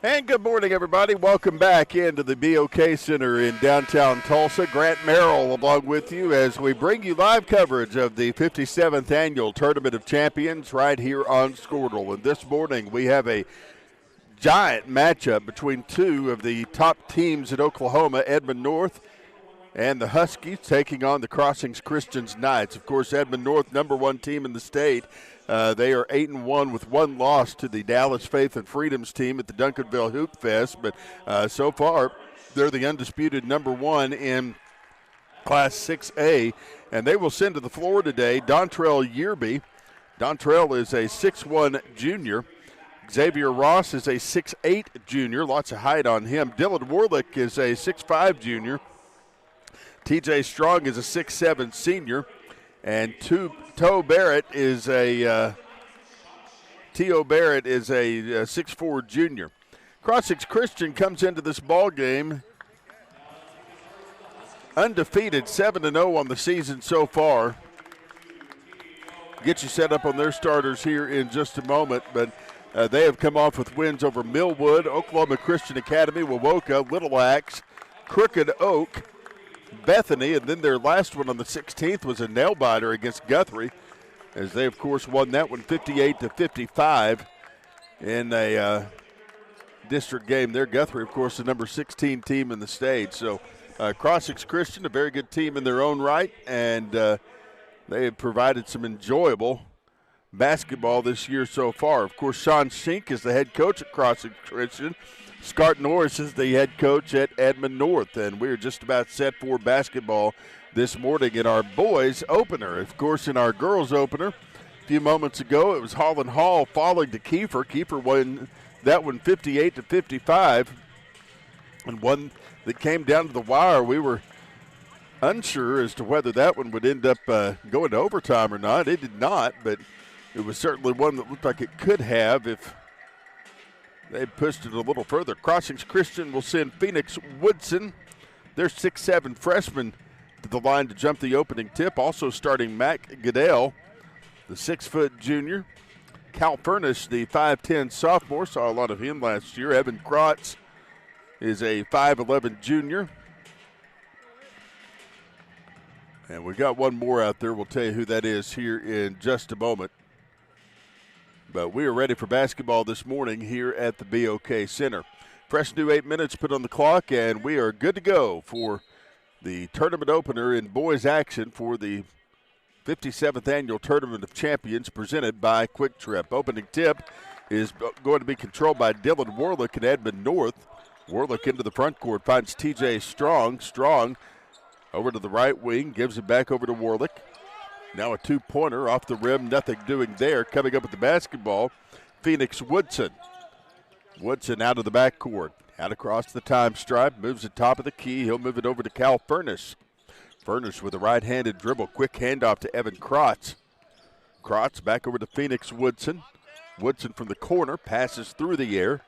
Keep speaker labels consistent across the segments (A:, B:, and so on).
A: And good morning, everybody. Welcome back into the BOK Center in downtown Tulsa. Grant Merrill along with you as we bring you live coverage of the 57th Annual Tournament of Champions right here on Squirtle. And this morning we have a giant matchup between two of the top teams in Oklahoma, Edmond North and the Huskies, taking on the Crossings Christians Knights. Of course, Edmond North, number one team in the state. They are 8-1 with one loss to the Dallas Faith and Freedoms team at the Duncanville Hoop Fest. But so far, they're the undisputed number one in Class 6A. And they will send to the floor today Dontrell Yearby. Dontrell is a 6'1 junior. Xavier Ross is a 6'8 junior. Lots of height on him. Dylan Warlick is a 6'5 junior. TJ Strong is a 6'7 senior. And T.O. Barrett is a 6'4 junior. Crossings Christian comes into this ball game undefeated, 7-0 on the season so far. Get you set up on their starters here in just a moment, but they have come off with wins over Millwood, Oklahoma Christian Academy, Wowoka, Little Axe, Crooked Oak, Bethany, and then their last one on the 16th was a nail-biter against Guthrie, as they, of course, won that one 58-55 in a district game there. Guthrie, of course, the number 16 team in the state. So Crossings Christian, a very good team in their own right, and they have provided some enjoyable basketball this year so far. Of course, Sean Schink is the head coach at Crossings Christian. Scott Norris is the head coach at Edmond North, and we're just about set for basketball this morning in our boys opener. Of course, in our girls opener, a few moments ago, it was Holland Hall falling to Kiefer. Kiefer won that one 58-55, and one that came down to the wire. We were unsure as to whether that one would end up going to overtime or not. It did not, but it was certainly one that looked like it could have if they pushed it a little further. Crossings Christian will send Phoenix Woodson, their 6'7 freshman, to the line to jump the opening tip. Also starting Mac Goodell, the 6' junior. Cal Furnish, the 5'10 sophomore, saw a lot of him last year. Evan Krotz is a 5'11 junior. And we got one more out there. We'll tell you who that is here in just a moment. But we are ready for basketball this morning here at the BOK Center. Fresh new 8 minutes put on the clock, and we are good to go for the tournament opener in boys action for the 57th Annual Tournament of Champions presented by Quick Trip. Opening tip is going to be controlled by Dylan Warlick at Edmond North. Warlick into the front court finds TJ Strong. Strong over to the right wing, gives it back over to Warlick. Now a two-pointer off the rim, nothing doing there. Coming up with the basketball, Phoenix Woodson. Woodson out of the backcourt, out across the time stripe, moves the top of the key. He'll move it over to Cal Furnish. Furnish with a right-handed dribble, quick handoff to Evan Krotz. Krotz back over to Phoenix Woodson. Woodson from the corner, passes through the air.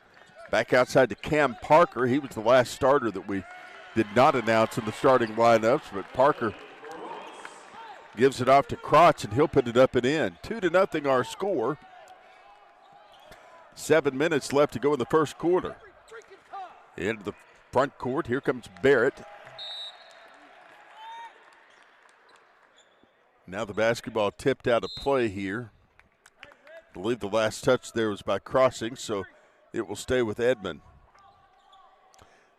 A: Back outside to Cam Parker. He was the last starter that we did not announce in the starting lineups, but Parker gives it off to Krotz, and he'll put it up and in. 2-0 our score. 7 minutes left to go in the first quarter. Into the front court, here comes Barrett. Now the basketball tipped out of play here. I believe the last touch there was by Crossing, so it will stay with Edmond.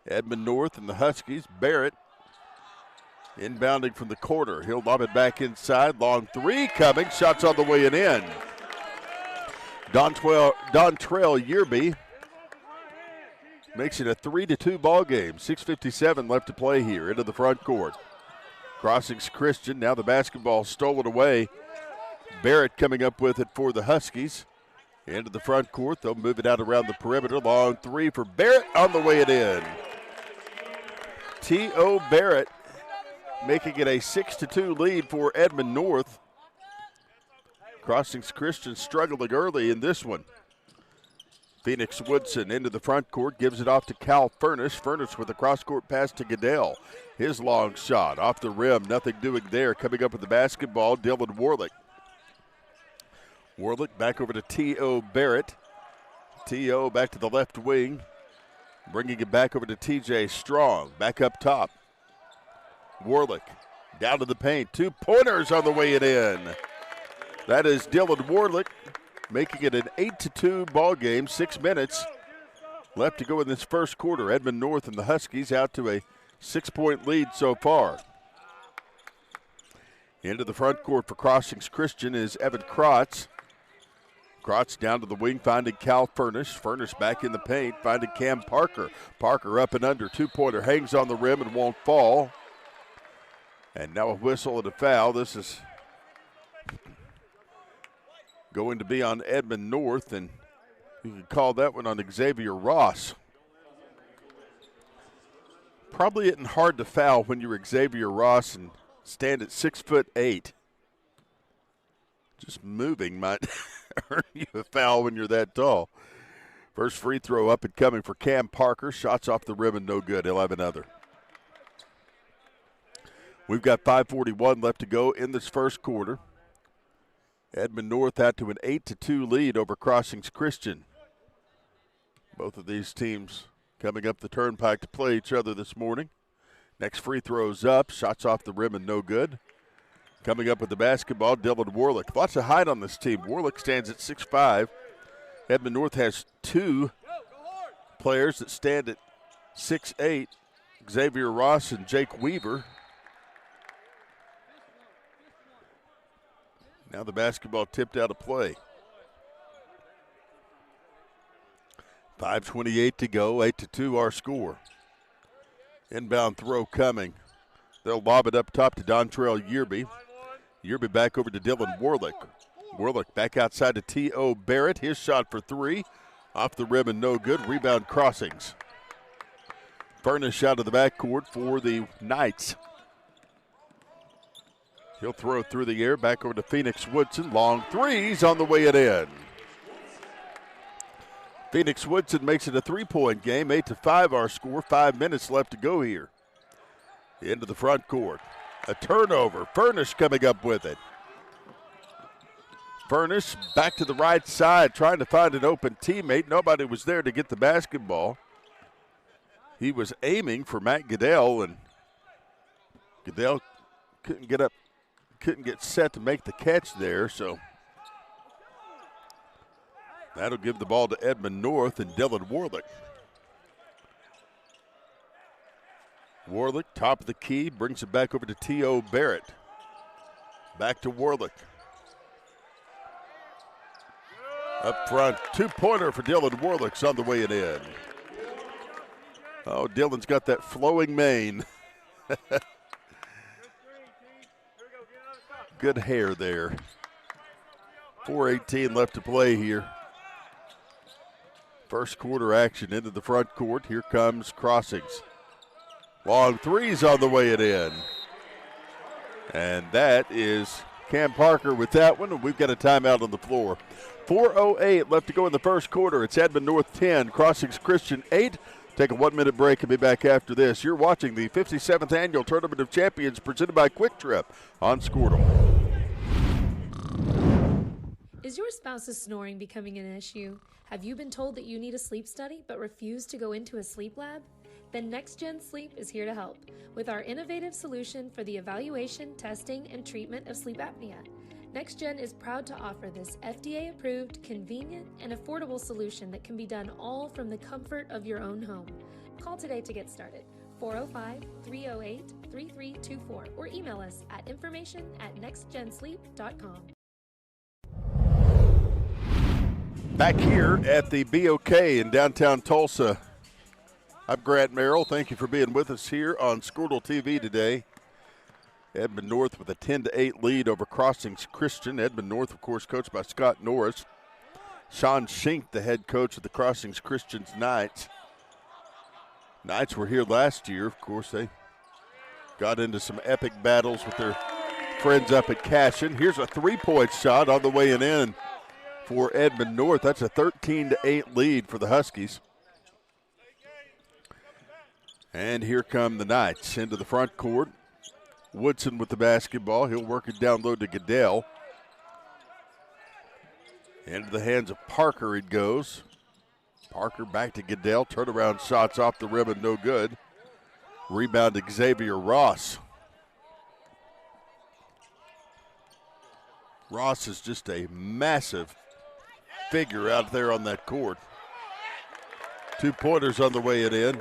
A: Edmond North and the Huskies. Barrett inbounding from the corner. He'll lob it back inside. Long three coming. Shots on the way and in. Dontrell Yearby makes it a 3-2 ball game. 6:57 left to play here. Into the front court. Crossings Christian. Now the basketball stolen away. Barrett coming up with it for the Huskies. Into the front court. They'll move it out around the perimeter. Long three for Barrett on the way it in. T.O. Barrett making it a 6-2 lead for Edmond North. Crossings Christian struggling early in this one. Phoenix Woodson into the front court, gives it off to Cal Furnish. Furnish with a cross-court pass to Goodell. His long shot off the rim, nothing doing there. Coming up with the basketball, Dylan Warlick. Warlick back over to T.O. Barrett. T.O. back to the left wing. Bringing it back over to TJ Strong. Back up top. Warlick down to the paint. 2 pointers on the way it in. That is Dylan Warlick making it an 8-2 ball game. 6 minutes left to go in this first quarter. Edmond North and the Huskies out to a 6-point lead so far. Into the front court for Crossings Christian is Evan Krotz. Krotz down to the wing, finding Cal Furnish. Furnish back in the paint, finding Cam Parker. Parker up and under. 2-pointer hangs on the rim and won't fall. And now a whistle and a foul. This is going to be on Edmond North, and you can call that one on Xavier Ross. Probably isn't hard to foul when you're Xavier Ross and stand at 6'8". Just moving might earn you a foul when you're that tall. First free throw up and coming for Cam Parker. Shots off the rim and no good. He'll have another. We've got 5:41 left to go in this first quarter. Edmond North out to an 8-2 lead over Crossings Christian. Both of these teams coming up the turnpike to play each other this morning. Next free throw's up. Shots off the rim and no good. Coming up with the basketball, Dylan Warlick. Lots of height on this team. Warlick stands at 6'5". Edmond North has 2 players that stand at 6'8". Xavier Ross and Jake Weaver. Now the basketball tipped out of play. 5:28 to go, 8-2 our score. Inbound throw coming. They'll lob it up top to Dontrell Yearby. Yearby back over to Dylan Warlick. Warlick back outside to T.O. Barrett. His shot for 3. Off the rim and no good. Rebound Crossings. Furnish out of the backcourt for the Knights. He'll throw it through the air. Back over to Phoenix Woodson. Long threes on the way it in. Phoenix Woodson makes it a 3-point game. 8-5 our score. 5 minutes left to go here. Into the front court. A turnover. Furnish coming up with it. Furnish back to the right side trying to find an open teammate. Nobody was there to get the basketball. He was aiming for Matt Goodell, and Goodell couldn't get set to make the catch there, so that'll give the ball to Edmond North and Dylan Warlick. Warlick, top of the key, brings it back over to T.O. Barrett. Back to Warlick. Up front, 2-pointer for Dylan Warlick's on the way it in. Oh, Dylan's got that flowing mane. Good hair there. 4:18 left to play here. First quarter action into the front court. Here comes Crossings. Long threes on the way it in. And that is Cam Parker with that one, and we've got a timeout on the floor. 4:08 left to go in the first quarter. It's Edmond North 10, Crossings Christian 8. Take a 1-minute break and be back after this. You're watching the 57th Annual Tournament of Champions presented by Quick Trip on Squirtle.
B: Is your spouse's snoring becoming an issue? Have you been told that you need a sleep study but refuse to go into a sleep lab? Then Next Gen Sleep is here to help with our innovative solution for the evaluation, testing, and treatment of sleep apnea. Next Gen is proud to offer this FDA-approved, convenient, and affordable solution that can be done all from the comfort of your own home. Call today to get started. 405-308-3324 or email us at information@nextgensleep.com.
A: Back here at the BOK in downtown Tulsa, I'm Grant Merrill. Thank you for being with us here on Squirtle TV today. Edmond North with a 10-8 lead over Crossings Christian. Edmond North, of course, coached by Scott Norris. Sean Schink, the head coach of the Crossings Christians Knights. Knights were here last year. Of course, they got into some epic battles with their friends up at Cashin. Here's a 3-point shot on the way in for Edmond North. That's a 13-8 lead for the Huskies. And here come the Knights into the front court. Woodson with the basketball. He'll work it down low to Goodell. Into the hands of Parker it goes. Parker back to Goodell. Turnaround shots off the rim and no good. Rebound to Xavier Ross. Ross is just a massive figure out there on that court. 2-pointers on the way it in.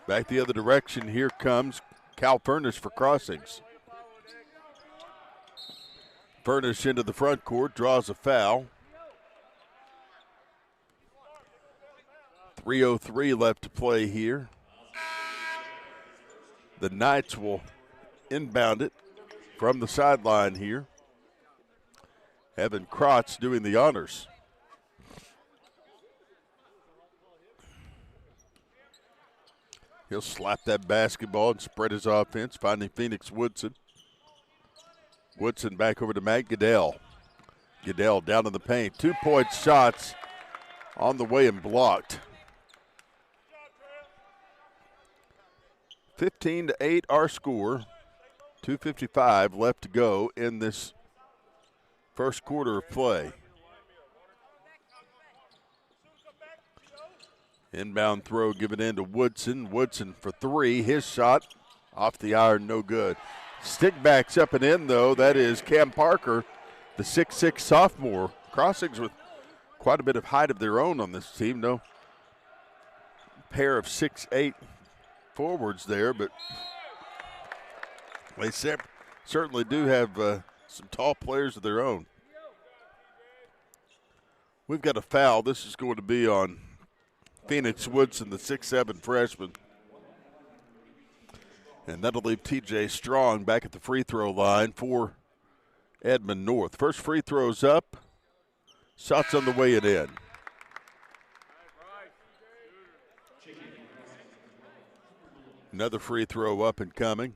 A: Back the other direction. Here comes Cal Furnish for Crossings. Furnish into the front court, draws a foul. 3:03 left to play here. The Knights will inbound it from the sideline here. Evan Krotz doing the honors. He'll slap that basketball and spread his offense, finding Phoenix Woodson. Woodson back over to Matt Goodell. Goodell down in the paint. 2-point shots on the way and blocked. 15-8 our score. 2:55 left to go in this first quarter of play. Inbound throw given in to Woodson. Woodson for three. His shot off the iron, no good. Stick backs up and in, though. That is Cam Parker, the 6'6 sophomore. Crossings with quite a bit of height of their own on this team. No pair of 6'8 forwards there, but they certainly do have some tall players of their own. We've got a foul. This is going to be on Phoenix Woodson, the 6'7 freshman. And that'll leave TJ Strong back at the free throw line for Edmond North. First free throw's up. Shots on the way and in. Another free throw up and coming.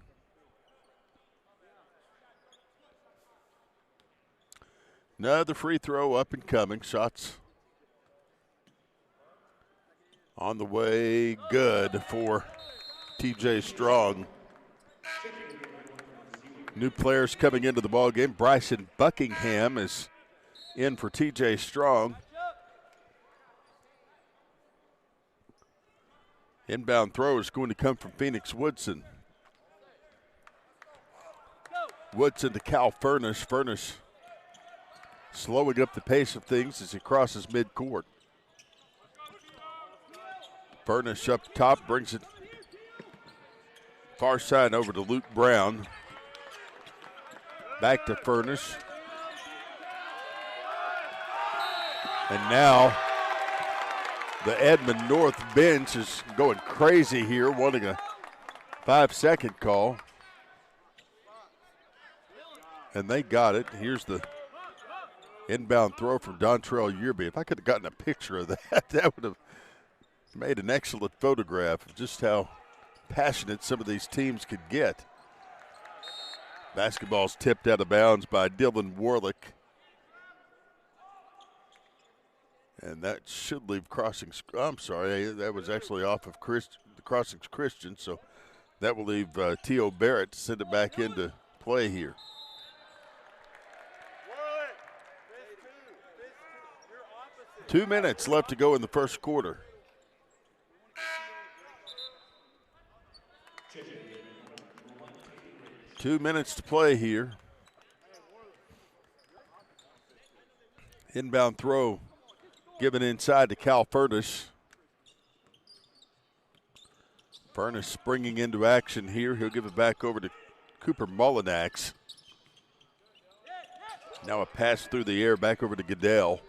A: Another free throw up and coming. Shots on the way, good for TJ Strong. New players coming into the ball game. Bryson Buckingham is in for TJ Strong. Inbound throw is going to come from Phoenix Woodson. Woodson to Cal Furnish. Furnish slowing up the pace of things as he crosses midcourt. Furnish up top, brings it far side over to Luke Brown. Back to Furnish. And now the Edmond North bench is going crazy here, wanting a 5-second call. And they got it. Here's the inbound throw from Dontrell Yearby. If I could have gotten a picture of that, that would have made an excellent photograph of just how passionate some of these teams could get. Basketball's tipped out of bounds by Dylan Warlick. And that should leave Crossings. I'm sorry, that was actually off of the Crossings Christian, so that will leave T.O. Barrett to send it back into play here. Two minutes left to go in the first quarter. Two minutes to play here. Inbound throw given inside to Cal Furnish. Furnish springing into action here. He'll give it back over to Cooper Mullinax. Now a pass through the air back over to Goodell.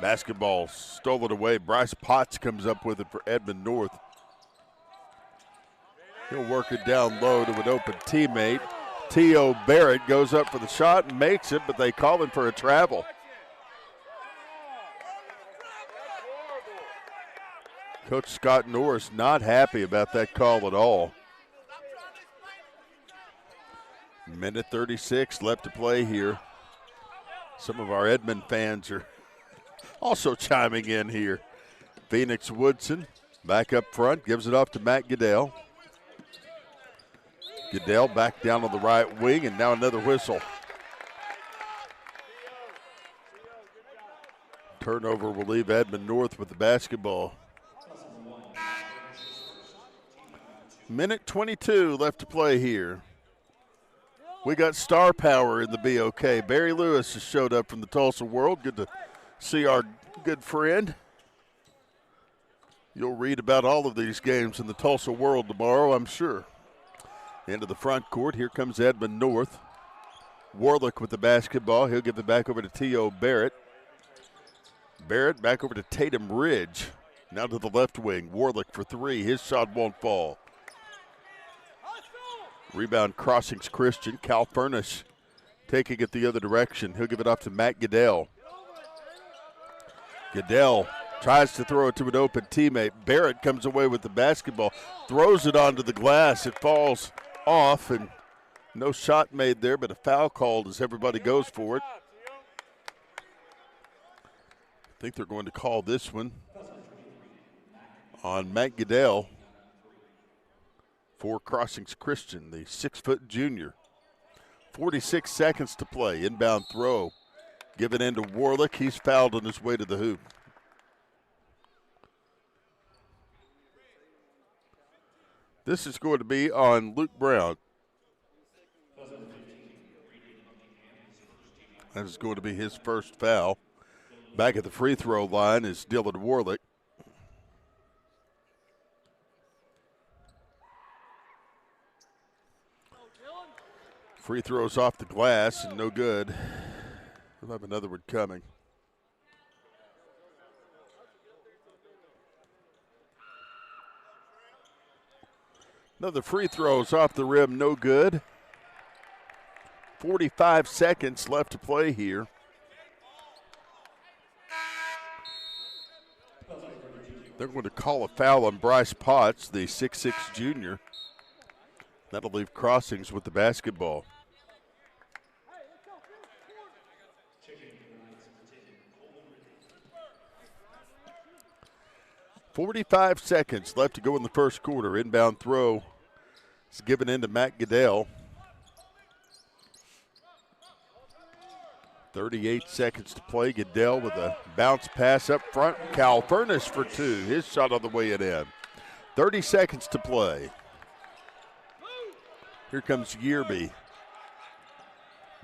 A: Basketball stolen away. Bryce Potts comes up with it for Edmond North. He'll work it down low to an open teammate. T.O. Barrett goes up for the shot and makes it, but they call him for a travel. Coach Scott Norris not happy about that call at all. Minute 36 left to play here. Some of our Edmond fans are also chiming in here. Phoenix Woodson back up front, gives it off to Matt Goodell. Goodell back down on the right wing, and now another whistle. Turnover will leave Edmond North with the basketball. Minute 22 left to play here. We got star power in the BOK. Barry Lewis has showed up from the Tulsa World. Good to see our good friend. You'll read about all of these games in the Tulsa World tomorrow, I'm sure. Into the front court. Here comes Edmond North. Warlick with the basketball. He'll give it back over to T.O. Barrett. Barrett back over to Tatum Ridge. Now to the left wing. Warlick for three. His shot won't fall. Rebound Crossings Christian. Cal Furnish taking it the other direction. He'll give it off to Matt Goodell. Goodell tries to throw it to an open teammate. Barrett comes away with the basketball. Throws it onto the glass. It falls off, and no shot made there, but a foul called as everybody goes for it. I think they're going to call this one on Matt Goodell for Crossings Christian, the 6-foot junior. 46 seconds to play. Inbound throw. Given into Warlick. He's fouled on his way to the hoop. This is going to be on Luke Brown. That is going to be his first foul. Back at the free throw line is Dylan Warlick. Free throws off the glass and no good. We'll have another one coming. Another free throws off the rim, no good. 45 seconds left to play here. They're going to call a foul on Bryce Potts, the 6'6 junior. That'll leave Crossings with the basketball. 45 seconds left to go in the first quarter. Inbound throw is given in to Matt Goodell. 38 seconds to play. Goodell with a bounce pass up front. Cal Furnish for two. His shot on the way it in. 30 seconds to play. Here comes Yearby.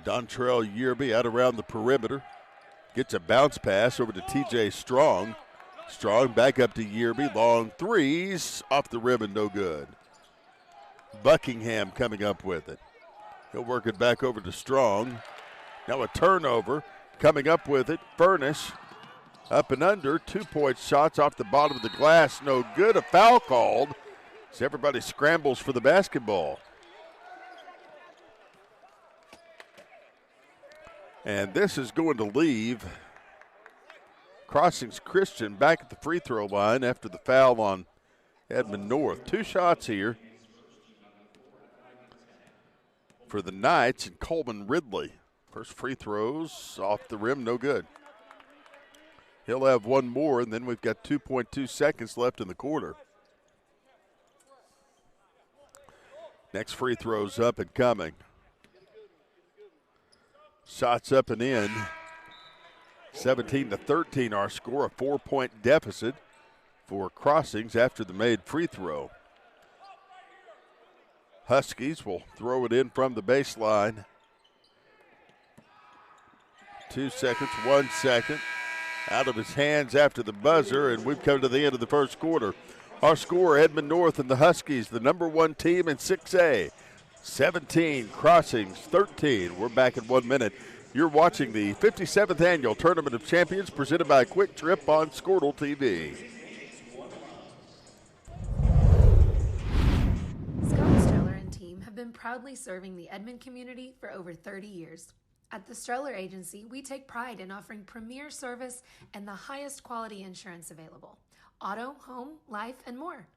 A: Dontrell Yearby out around the perimeter. Gets a bounce pass over to TJ Strong. Strong back up to Yearby. Long threes off the rim and no good. Buckingham coming up with it. He'll work it back over to Strong. Now a turnover. Coming up with it. Furnish up and under. 2-point shots off the bottom of the glass. No good. A foul called as everybody scrambles for the basketball. And this is going to leave Crossings Christian back at the free throw line after the foul on Edmond North. 2 shots here for the Knights and Coleman Ridley. First free throws off the rim, no good. He'll have one more, and then we've got 2.2 seconds left in the quarter. Next free throw's up and coming. Shots up and in. 17-13 our score, a 4-point deficit for Crossings after the made free throw. Huskies will throw it in from the baseline. 2 seconds, 1 second. Out of his hands after the buzzer, and we've come to the end of the first quarter. Our score, Edmond North and the Huskies, the number 1 team in 6A. 17, Crossings 13. We're back in 1 minute. You're watching the 57th Annual Tournament of Champions presented by Quick Trip on Squirtle TV.
B: Scott Streller and team have been proudly serving the Edmond community for over 30 years. At the Streller Agency, we take pride in offering premier service and the highest quality insurance available. Auto, home, life, and more.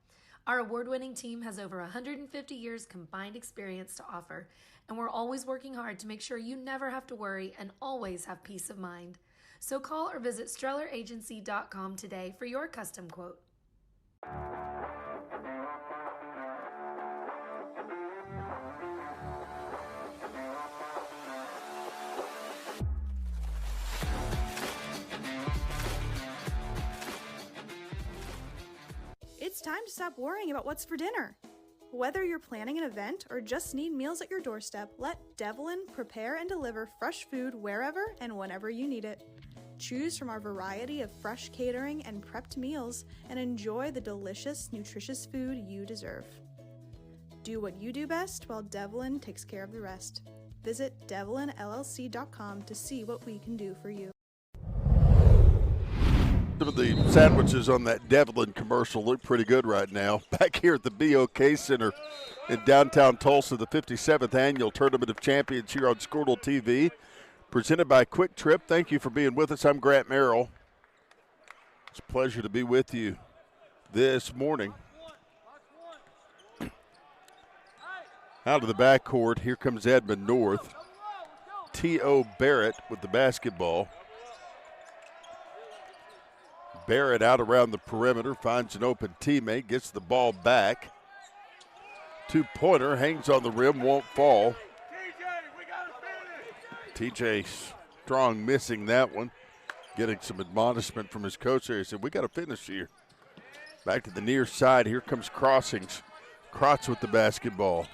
B: Our award-winning team has over 150 years combined experience to offer, and we're always working hard to make sure you never have to worry and always have peace of mind. So call or visit StrellerAgency.com today for your custom quote.
C: time to stop worrying about what's for dinner. Whether you're planning an event or just need meals at your doorstep, let Devlin prepare and deliver fresh food wherever and whenever you need it. Choose from our variety of fresh catering and prepped meals and enjoy the delicious, nutritious food you deserve. Do what you do best while Devlin takes care of the rest. Visit devlinllc.com to see what we can do for you.
A: Some of the sandwiches on that Devlin commercial look pretty good right now. Back here at the BOK Center in downtown Tulsa, the 57th Annual Tournament of Champions here on Squirtle TV, presented by Quick Trip. Thank you for being with us. I'm Grant Merrill. It's a pleasure to be with you this morning. Out of the backcourt, here comes Edmond North. T.O. Barrett with the basketball. Barrett out around the perimeter, finds an open teammate, gets the ball back. Two-pointer, hangs on the rim, won't fall. TJ Strong missing that one, getting some admonishment from his coach there. He said, we got to finish here. Back to the near side, here comes Crossings. Krotz with the basketball.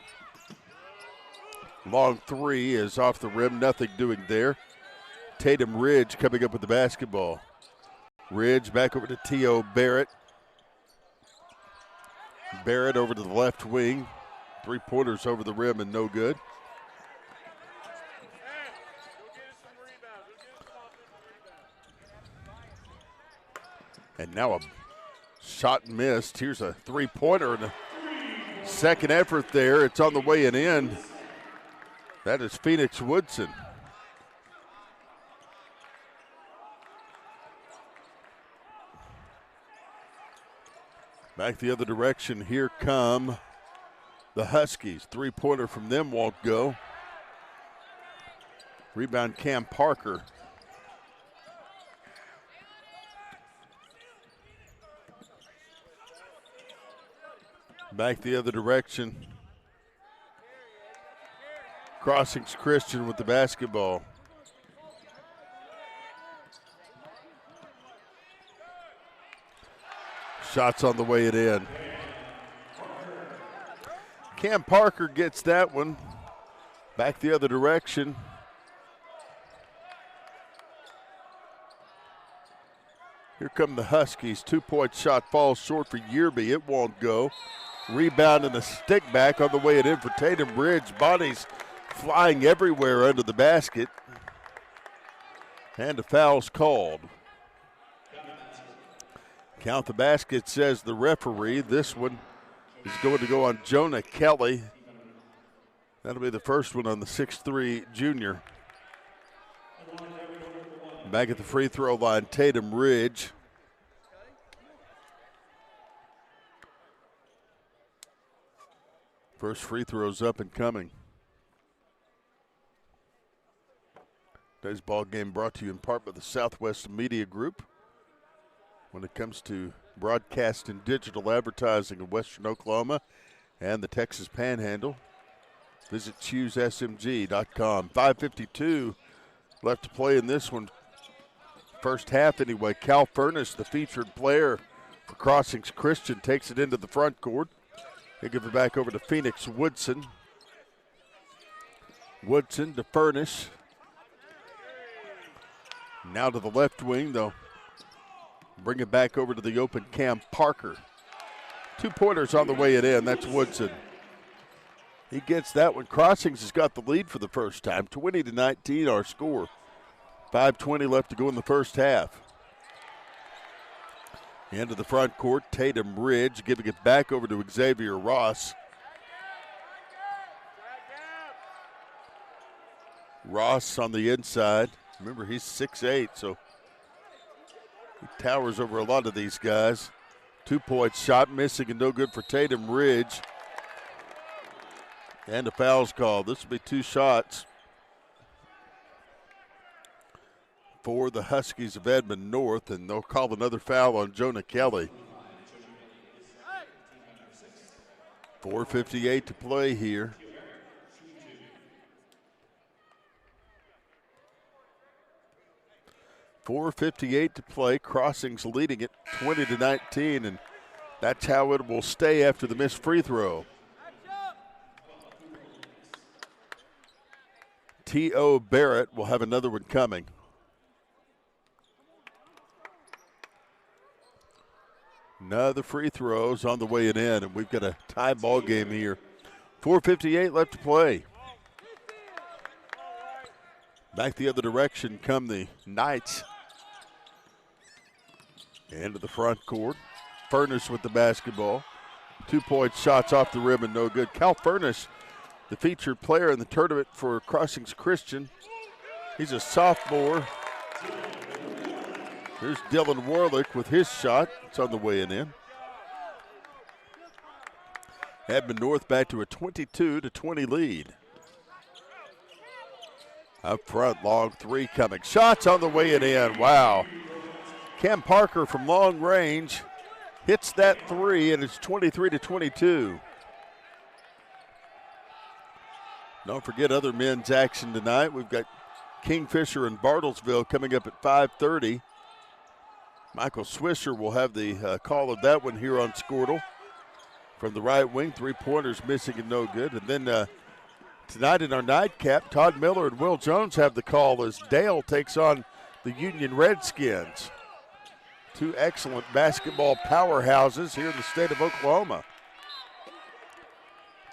A: Long three is off the rim, nothing doing there. Tatum Ridge coming up with the basketball. Ridge back over to T.O. Barrett. Barrett over to the left wing. Three-pointers over the rim and no good. And now a shot missed. Here's a three-pointer and a second effort there. It's on the way and in. That is Phoenix Woodson. Back the other direction, here come the Huskies. Three-pointer from them won't go. Rebound Cam Parker. Back the other direction. Crossings Christian with the basketball. Shots on the way it in. Cam Parker gets that one. Back the other direction. Here come the Huskies. 2-point shot falls short for Yearby. It won't go. Rebound and a stick back on the way it in for Tatum Ridge. Bodies flying everywhere under the basket. And a foul's called. Count the basket, says the referee. This one is going to go on Jonah Kelly. That'll be the first one on the 6'3" junior. Back at the free throw line, Tatum Ridge. First free throw's up and coming. Today's ball game brought to you in part by the Southwest Media Group. When it comes to broadcast and digital advertising in Western Oklahoma and the Texas Panhandle, visit choosesmg.com. 5:52 left to play in this one. First half anyway. Cal Furnace, the featured player for Crossings Christian, takes it into the front court. They give it back over to Phoenix Woodson. Woodson to Furnace. Now to the left wing, though. Bring it back over to the open Cam Parker. 2-pointers on the way it in. That's Woodson. He gets that one. Crossings has got the lead for the first time. 20-19 our score. 5:20 left to go in the first half. Into the front court, Tatum Ridge giving it back over to Xavier Ross. Ross on the inside. Remember, he's 6'8", so he towers over a lot of these guys. 2-point shot missing and no good for Tatum Ridge. And a foul's called. This will be 2 shots for the Huskies of Edmond North, and they'll call another foul on Jonah Kelly. 4:58 to play here. .458 to play. Crossings leading it 20-19, and That's how it will stay after the missed free throw. T.O. Barrett will have another one coming. Another free throws on the way in, and we've got a tie ball game here. 4:58 left to play. Back the other direction come the Knights. Into the front court. Furnace with the basketball. 2-point shots off the rim and no good. Cal Furnace, the featured player in the tournament for Crossings Christian. He's a sophomore. Here's Dylan Warlick with his shot. It's on the way in. Edmond North back to a 22-20 lead. Up front, long three coming. Shots on the way in. Wow. Cam Parker from long range hits that three, and it's 23-22. Don't forget other men's action tonight. We've got Kingfisher and Bartlesville coming up at 5:30. Michael Swisher will have the call of that one here on Squirtle. From the right wing, 3-pointers missing and no good. And then tonight in our nightcap, Todd Miller and Will Jones have the call as Dale takes on the Union Redskins. Two excellent basketball powerhouses here in the state of Oklahoma.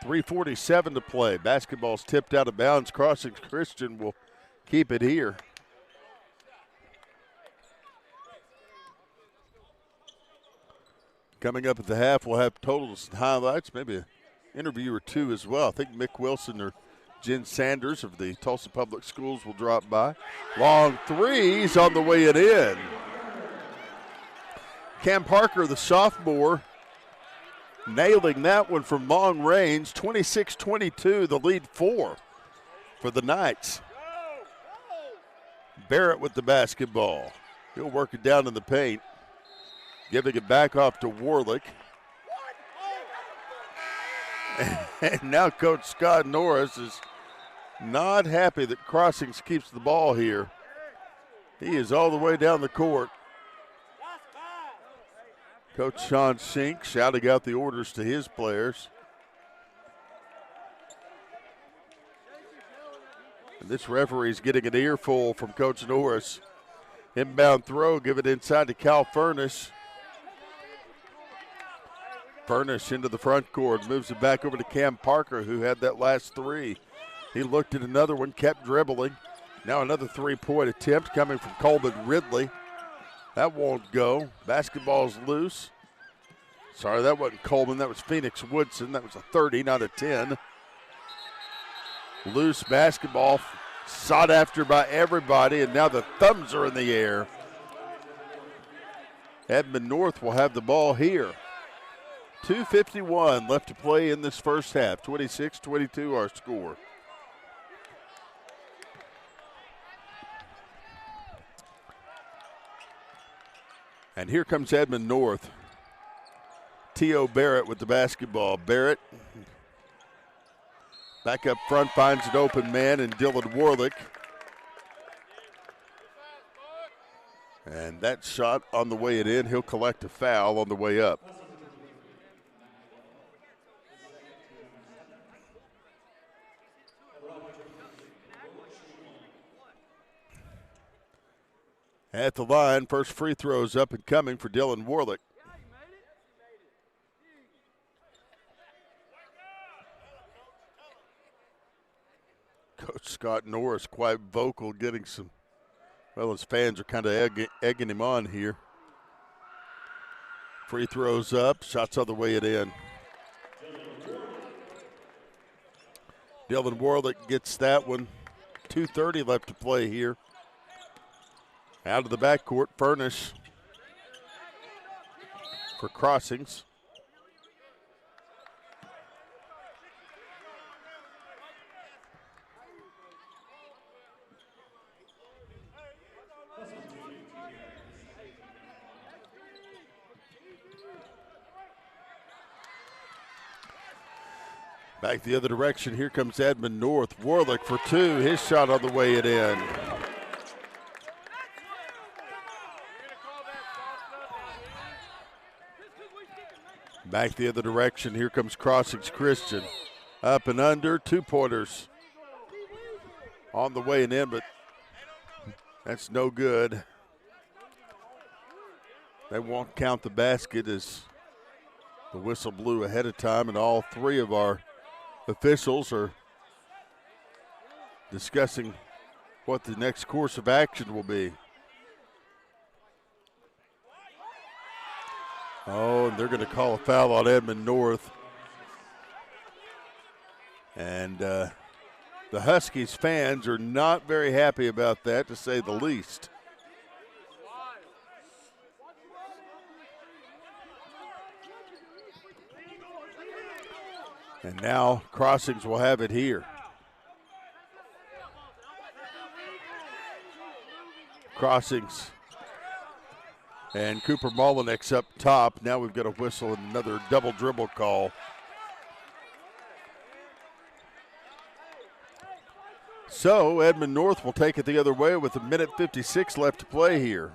A: 3:47 to play. Basketball's tipped out of bounds. Crossings Christian will keep it here. Coming up at the half, we'll have totals and highlights, maybe an interview or two as well. I think Mick Wilson or Jen Sanders of the Tulsa Public Schools will drop by. Long threes on the way it in. Cam Parker, the sophomore, nailing that one from long range. 26-22, the lead for the Knights. Barrett with the basketball. He'll work it down in the paint. Giving it back off to Warlick. And now Coach Scott Norris is not happy that Crossings keeps the ball here. He is all the way down the court. Coach Sean Shink shouting out the orders to his players. And this referee's getting an earful from Coach Norris. Inbound throw, give it inside to Cal Furnace. Furnace into the front court, moves it back over to Cam Parker, who had that last three. He looked at another one, kept dribbling. Now another three-point attempt coming from Coleman Ridley. That won't go. Basketball's loose. Sorry, that wasn't Coleman. That was Phoenix Woodson. That was a 30, not a 10. Loose basketball, sought after by everybody, and now the thumbs are in the air. Edmond North will have the ball here. 2:51 left to play in this first half. 26-22 our score. And here comes Edmond North. T.O. Barrett with the basketball. Barrett back up front, finds an open man in Dylan Warlick. And that shot on the way it in, he'll collect a foul on the way up. At the line, first free throws up and coming for Dylan Warlick. Coach Scott Norris quite vocal, getting some, well, his fans are kind of egging him on here. Free throws up, shots on the way it in. Dylan Warlick gets that one. 2:30 left to play here. Out of the backcourt, Furnace for Crossings. Back the other direction, here comes Edmond North. Warlick for two, his shot on the way it in. Back the other direction. Here comes Crossings Christian. Up and under, 2-pointers on the way and in, but that's no good. They won't count the basket as the whistle blew ahead of time, and all three of our officials are discussing what the next course of action will be. Oh, and they're going to call a foul on Edmond North. And the Huskies fans are not very happy about that, to say the least. And now Crossings will have it here. Crossings and Cooper Molinex up top. Now we've got a whistle and another double dribble call. So Edmond North will take it the other way with 1:56 left to play here.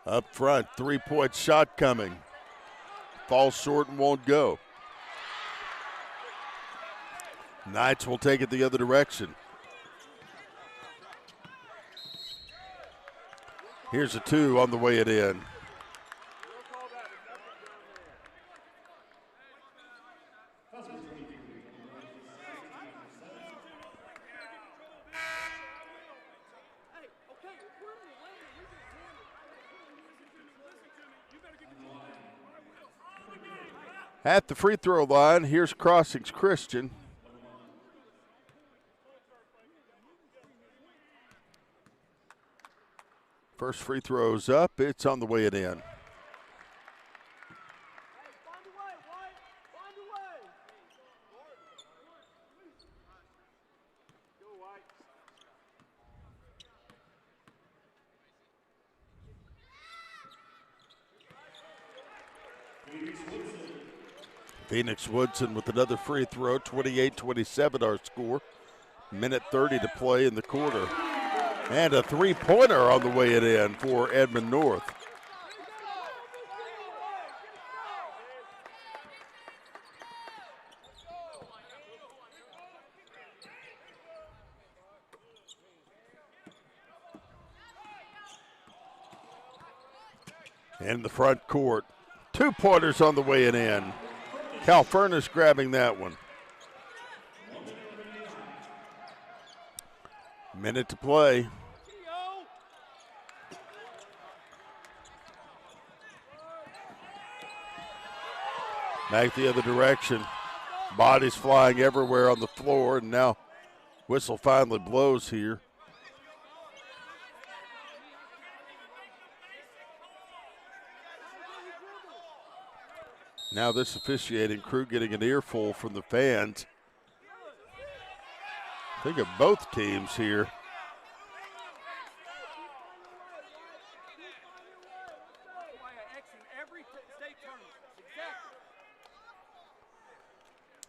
A: Up front, 3-point shot coming. Falls short and won't go. Knights will take it the other direction. Here's a 2 on the way it in. At the free throw line, here's Crossings Christian. First free throw's up. It's on the way it in. Phoenix Woodson with another free throw, 28-27 our score. 1:30 to play in the quarter. And a 3-pointer on the way it in for Edmond North. In the front court, 2-pointers on the way it in. Cal Furnace grabbing that one. Minute to play. Back the other direction. Bodies flying everywhere on the floor, and now whistle finally blows here. Now this officiating crew getting an earful from the fans. Think of both teams here.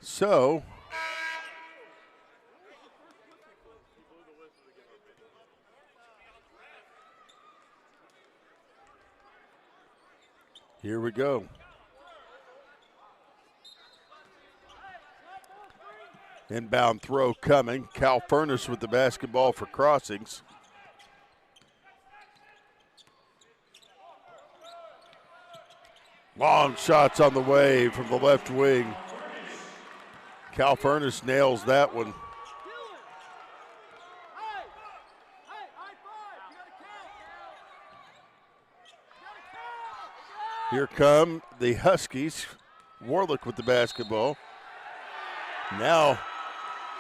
A: So, here we go. Inbound throw coming. Cal Furnace with the basketball for Crossings. Long shots on the way from the left wing. Cal Furnace nails that one. Here come the Huskies. Warlick with the basketball. Now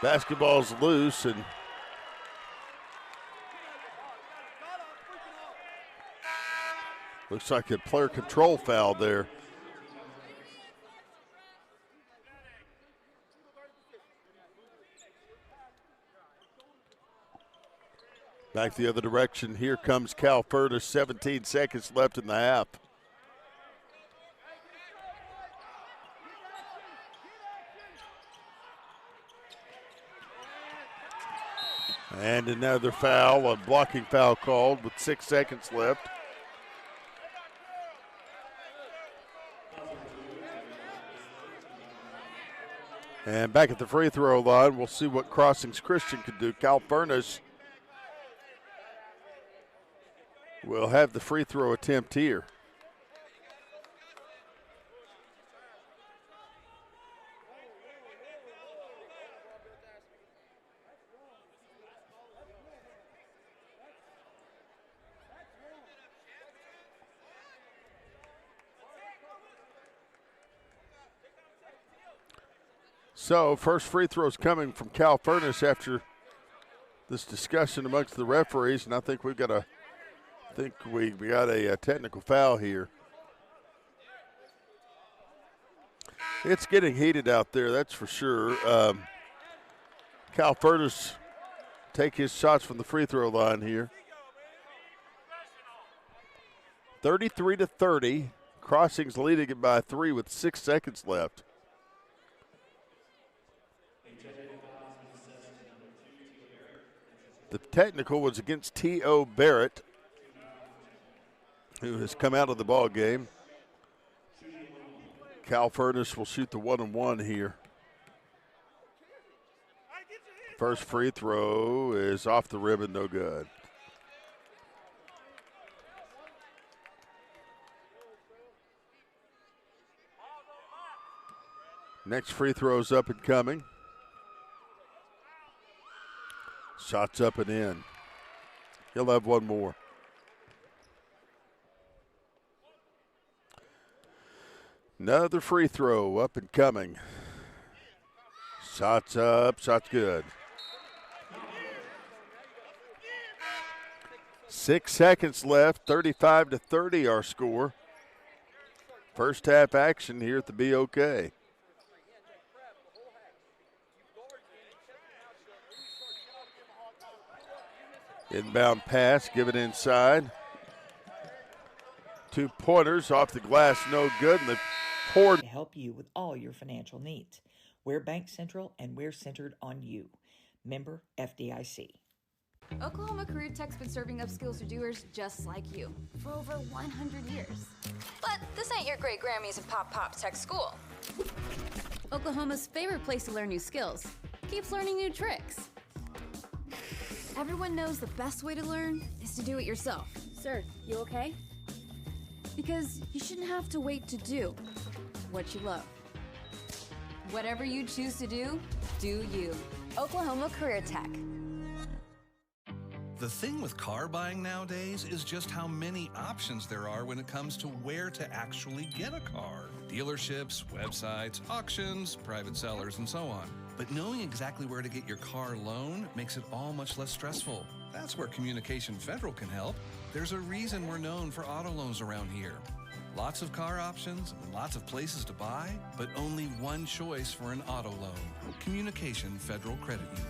A: basketball's loose, and looks like a player control foul there. Back the other direction. Here comes Cal Furnace. 17 seconds left in the half. And another foul, a blocking foul called with 6 seconds left. And back at the free throw line, we'll see what Crossings Christian can do. Cal Furnace will have the free throw attempt here. So, first free throw is coming from Cal Furnace after this discussion amongst the referees, and I think we got a technical foul here. It's getting heated out there, that's for sure. Cal Furnace take his shots from the free throw line here. 33-30. Crossings leading it by 3 with 6 seconds left. The technical was against T.O. Barrett, who has come out of the ball game. Cal Furnace will shoot the 1-and-1 here. First free throw is off the rim and no good. Next free throw is up and coming. Shots up and in. He'll have one more. Another free throw up and coming. Shots up, shots good. 6 seconds left, 35-30 our score. First half action here at the BOK. Inbound pass, give it inside. 2 pointers off the glass, no good. And the poured.
D: To help you with all your financial needs. We're Bank Central and we're centered on you. Member FDIC.
E: Oklahoma Career Tech's been serving up skills to doers just like you for over 100 years.
F: But this ain't your great Grammys and Pop Tech school.
E: Oklahoma's favorite place to learn new skills keeps learning new tricks. Everyone knows the best way to learn is to do it yourself. Sir, you okay? Because you shouldn't have to wait to do what you love. Whatever you choose to do, do you.
F: Oklahoma Career Tech.
G: The thing with car buying nowadays is just how many options there are when it comes to where to actually get a car. Dealerships, websites, auctions, private sellers, and so on. But knowing exactly where to get your car loan makes it all much less stressful. That's where Communication Federal can help. There's a reason we're known for auto loans around here. Lots of car options, lots of places to buy, but only one choice for an auto loan. Communication Federal Credit Union.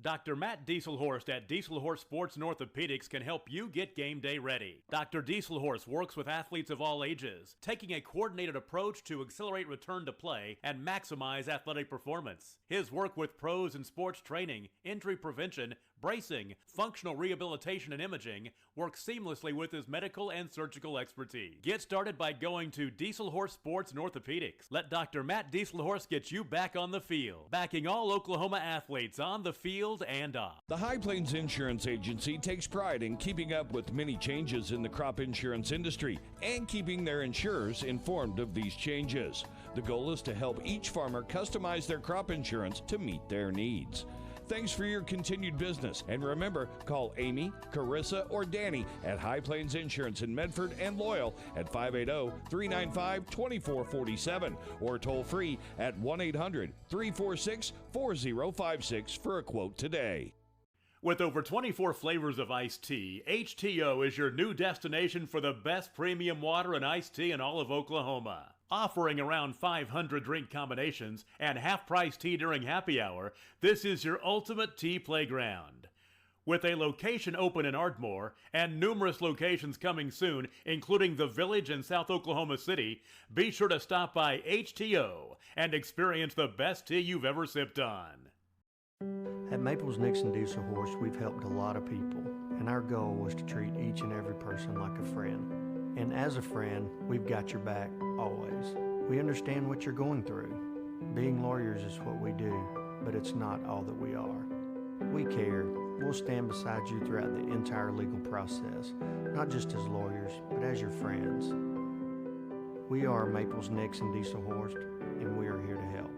H: Dr. Matt Dieselhorst at Dieselhorst Sports and Orthopedics can help you get game day ready. Dr. Dieselhorst works with athletes of all ages, taking a coordinated approach to accelerate return to play and maximize athletic performance. His work with pros in sports training, injury prevention, bracing, functional rehabilitation, and imaging works seamlessly with his medical and surgical expertise. Get started by going to Dieselhorst Sports and Orthopedics. Let Dr. Matt Dieselhorst get you back on the field, backing all Oklahoma athletes on the field and off.
I: The High Plains Insurance Agency takes pride in keeping up with many changes in the crop insurance industry and keeping their insurers informed of these changes. The goal is to help each farmer customize their crop insurance to meet their needs. Thanks for your continued business. And remember, call Amy, Carissa, or Danny at High Plains Insurance in Medford and Loyal at 580-395-2447 or toll free at 1-800-346-4056 for a quote today.
H: With over 24 flavors of iced tea, HTO is your new destination for the best premium water and iced tea in all of Oklahoma. Offering around 500 drink combinations and half-price tea during happy hour, this is your ultimate tea playground. With a location open in Ardmore and numerous locations coming soon, including the Village in South Oklahoma City, be sure to stop by HTO and experience the best tea you've ever sipped on.
J: At Maples Nixon Diesel Horse, we've helped a lot of people, and our goal was to treat each and every person like a friend. And as a friend, we've got your back, always. We understand what you're going through. Being lawyers is what we do, but it's not all that we are. We care. We'll stand beside you throughout the entire legal process, not just as lawyers, but as your friends. We are Maples Nixon Diesel Horse, and we are here to help.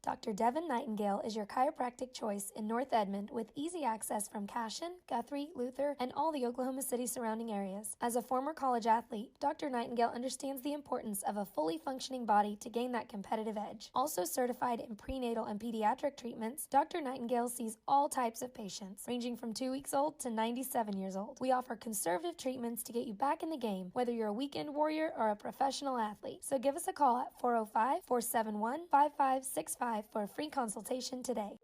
B: Dr. Devin Nightingale is your chiropractic choice in North Edmond with easy access from Cashin, Guthrie, Luther, and all the Oklahoma City surrounding areas. As a former college athlete, Dr. Nightingale understands the importance of a fully functioning body to gain that competitive edge. Also certified in prenatal and pediatric treatments, Dr. Nightingale sees all types of patients, ranging from 2 weeks old to 97 years old. We offer conservative treatments to get you back in the game, whether you're a weekend warrior or a professional athlete. So give us a call at 405-471-5565 for a free consultation today.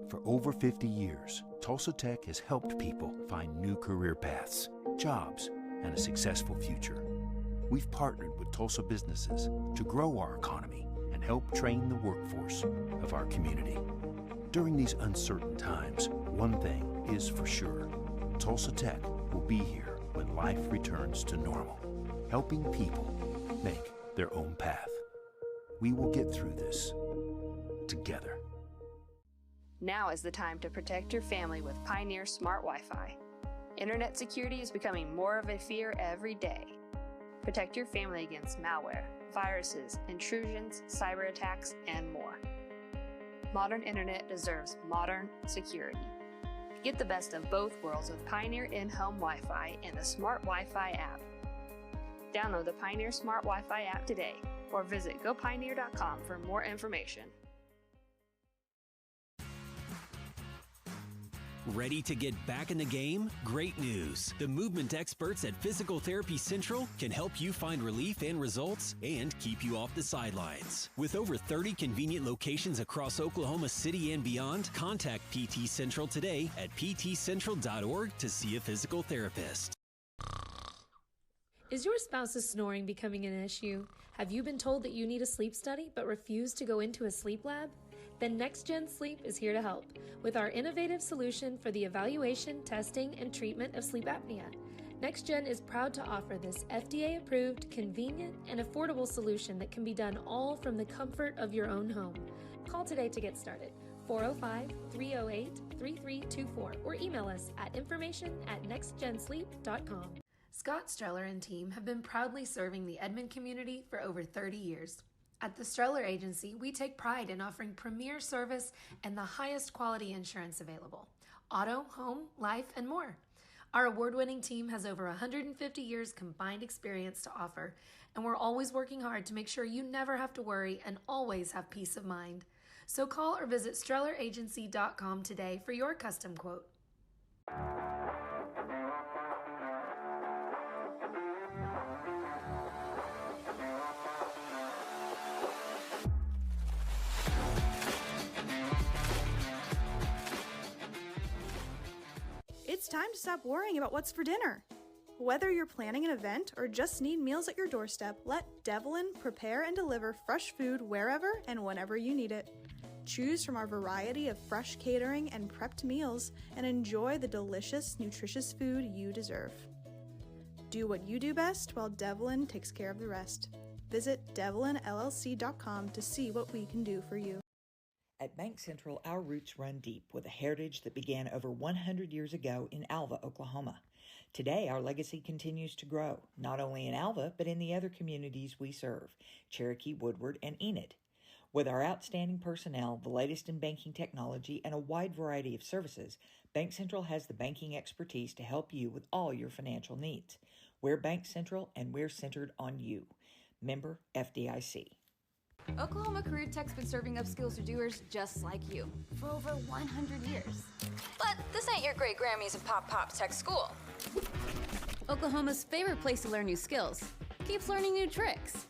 K: For over 50 years, Tulsa Tech has helped people find new career paths, jobs, and a successful future. We've partnered with Tulsa businesses to grow our economy and help train the workforce of our community. During these uncertain times, one thing is for sure. Tulsa Tech will be here when life returns to normal, helping people make their own path. We will get through this together.
L: Now is the time to protect your family with Pioneer Smart Wi-Fi. Internet security is becoming more of a fear every day. Protect your family against malware, viruses, intrusions, cyber attacks, and more. Modern internet deserves modern security. Get the best of both worlds with Pioneer in-home Wi-Fi and the Smart Wi-Fi app. Download the Pioneer Smart Wi-Fi app today or visit gopioneer.com for more information.
M: Ready to get back in the game? Great news! The movement experts at Physical Therapy Central can help you find relief and results and keep you off the sidelines. With over 30 convenient locations across Oklahoma City and beyond, contact PT Central today at ptcentral.org to see a physical therapist.
B: Is your spouse's snoring becoming an issue? Have you been told that you need a sleep study but refuse to go into a sleep lab? Then Next Gen Sleep is here to help with our innovative solution for the evaluation, testing, and treatment of sleep apnea. Next Gen is proud to offer this FDA-approved, convenient, and affordable solution that can be done all from the comfort of your own home. Call today to get started. 405-308-3324 or email us at information@nextgensleep.com. Scott Streller and team have been proudly serving the Edmond community for over 30 years. At the Streller Agency, we take pride in offering premier service and the highest quality insurance available: auto, home, life, and more. Our award-winning team has over 150 years combined experience to offer, and we're always working hard to make sure you never have to worry and always have peace of mind. So call or visit StrellerAgency.com today for your custom quote.
C: It's time to stop worrying about what's for dinner. Whether you're planning an event or just need meals at your doorstep, let Devlin prepare and deliver fresh food wherever and whenever you need it. Choose from our variety of fresh catering and prepped meals and enjoy the delicious, nutritious food you deserve. Do what you do best while Devlin takes care of the rest. Visit devlinllc.com to see what we can do for you.
D: At Bank Central, our roots run deep with a heritage that began over 100 years ago in Alva, Oklahoma. Today, our legacy continues to grow, not only in Alva, but in the other communities we serve, Cherokee, Woodward, and Enid. With our outstanding personnel, the latest in banking technology, and a wide variety of services, Bank Central has the banking expertise to help you with all your financial needs. We're Bank Central, and we're centered on you. Member FDIC.
E: Oklahoma Career Tech's been serving up skills to doers just like you for over 100 years.
F: But this ain't your great Grammys of Pop Tech School.
E: Oklahoma's favorite place to learn new skills keeps learning new tricks.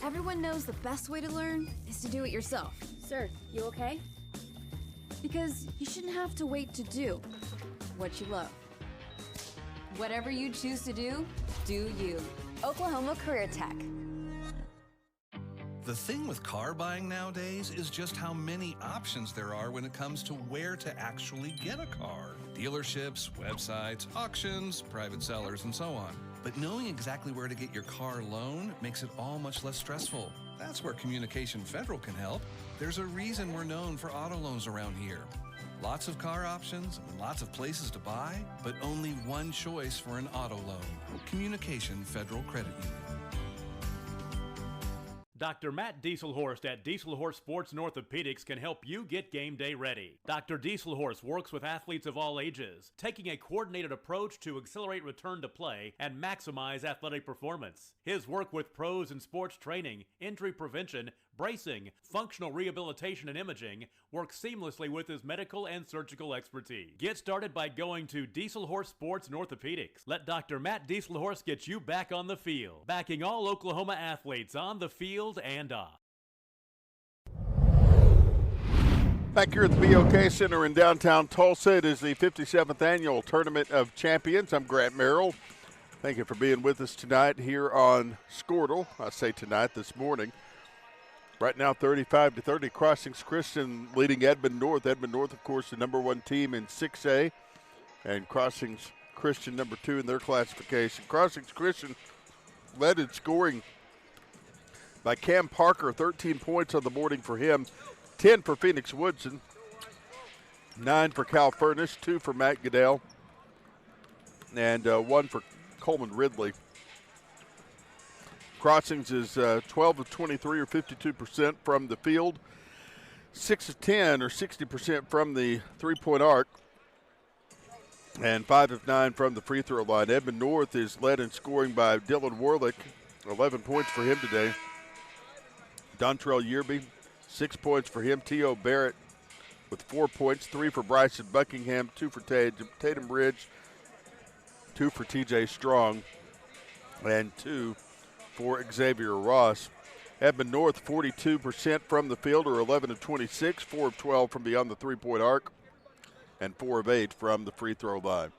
E: Everyone knows the best way to learn is to do it yourself. Sir, you okay? Because you shouldn't have to wait to do what you love. Whatever you choose to do, do you.
F: Oklahoma Career Tech.
G: The thing with car buying nowadays is just how many options there are when it comes to where to actually get a car. Dealerships, websites, auctions, private sellers, and so on. But knowing exactly where to get your car loan makes it all much less stressful. That's where Communication Federal can help. There's a reason we're known for auto loans around here. Lots of car options and lots of places to buy, but only one choice for an auto loan. Communication Federal Credit Union.
H: Dr. Matt Dieselhorst at Dieselhorst Sports and Orthopedics can help you get game day ready. Dr. Dieselhorst works with athletes of all ages, taking a coordinated approach to accelerate return to play and maximize athletic performance. His work with pros in sports training, injury prevention, bracing, functional rehabilitation, and imaging works seamlessly with his medical and surgical expertise. Get started by going to Dieselhorst Sports and Orthopedics. Let Dr. Matt Dieselhorst get you back on the field, backing all Oklahoma athletes on the field and off.
A: Back here at the BOK Center in downtown Tulsa, it is the 57th Annual Tournament of Champions. I'm Grant Merrill. Thank you for being with us tonight here on Squirtle. I say tonight, this morning. Right now, 35-30, Crossings Christian leading Edmond North. Edmond North, of course, the #1 team in 6A, and Crossings Christian #2 in their classification. Crossings Christian led in scoring by Cam Parker, 13 points on the morning for him, 10 for Phoenix Woodson, 9 for Cal Furnish, 2 for Matt Goodell, and 1 for Coleman Ridley. Crossings is 12 of 23, or 52% from the field, 6 of 10, or 60% from the three-point arc, and 5 of 9 from the free throw line. Edmond North is led in scoring by Dylan Warlick, 11 points for him today. Dontrell Yearby, 6 points for him. T.O. Barrett with 4 points, 3 for Bryson Buckingham, 2 for Tatum Bridge, 2 for T.J. Strong, and 2 for Xavier Ross. Edmond North, 42% from the field, or 11 of 26, 4 of 12 from beyond the three-point arc, and 4 of 8 from the free throw line.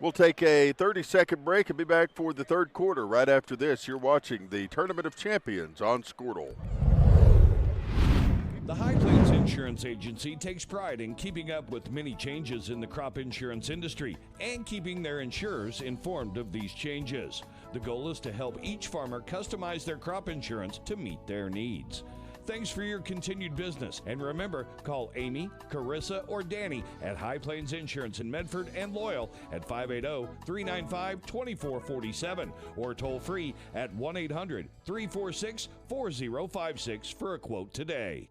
A: We'll take a 30-second break and be back for the third quarter right after this. You're watching the Tournament of Champions on Squirtle.
I: The High Plains Insurance Agency takes pride in keeping up with many changes in the crop insurance industry and keeping their insurers informed of these changes. The goal is to help each farmer customize their crop insurance to meet their needs. Thanks for your continued business, and remember, call Amy, Carissa, or Danny at High Plains Insurance in Medford and Loyal at 580-395-2447 or toll free at 1-800-346-4056 for a quote today.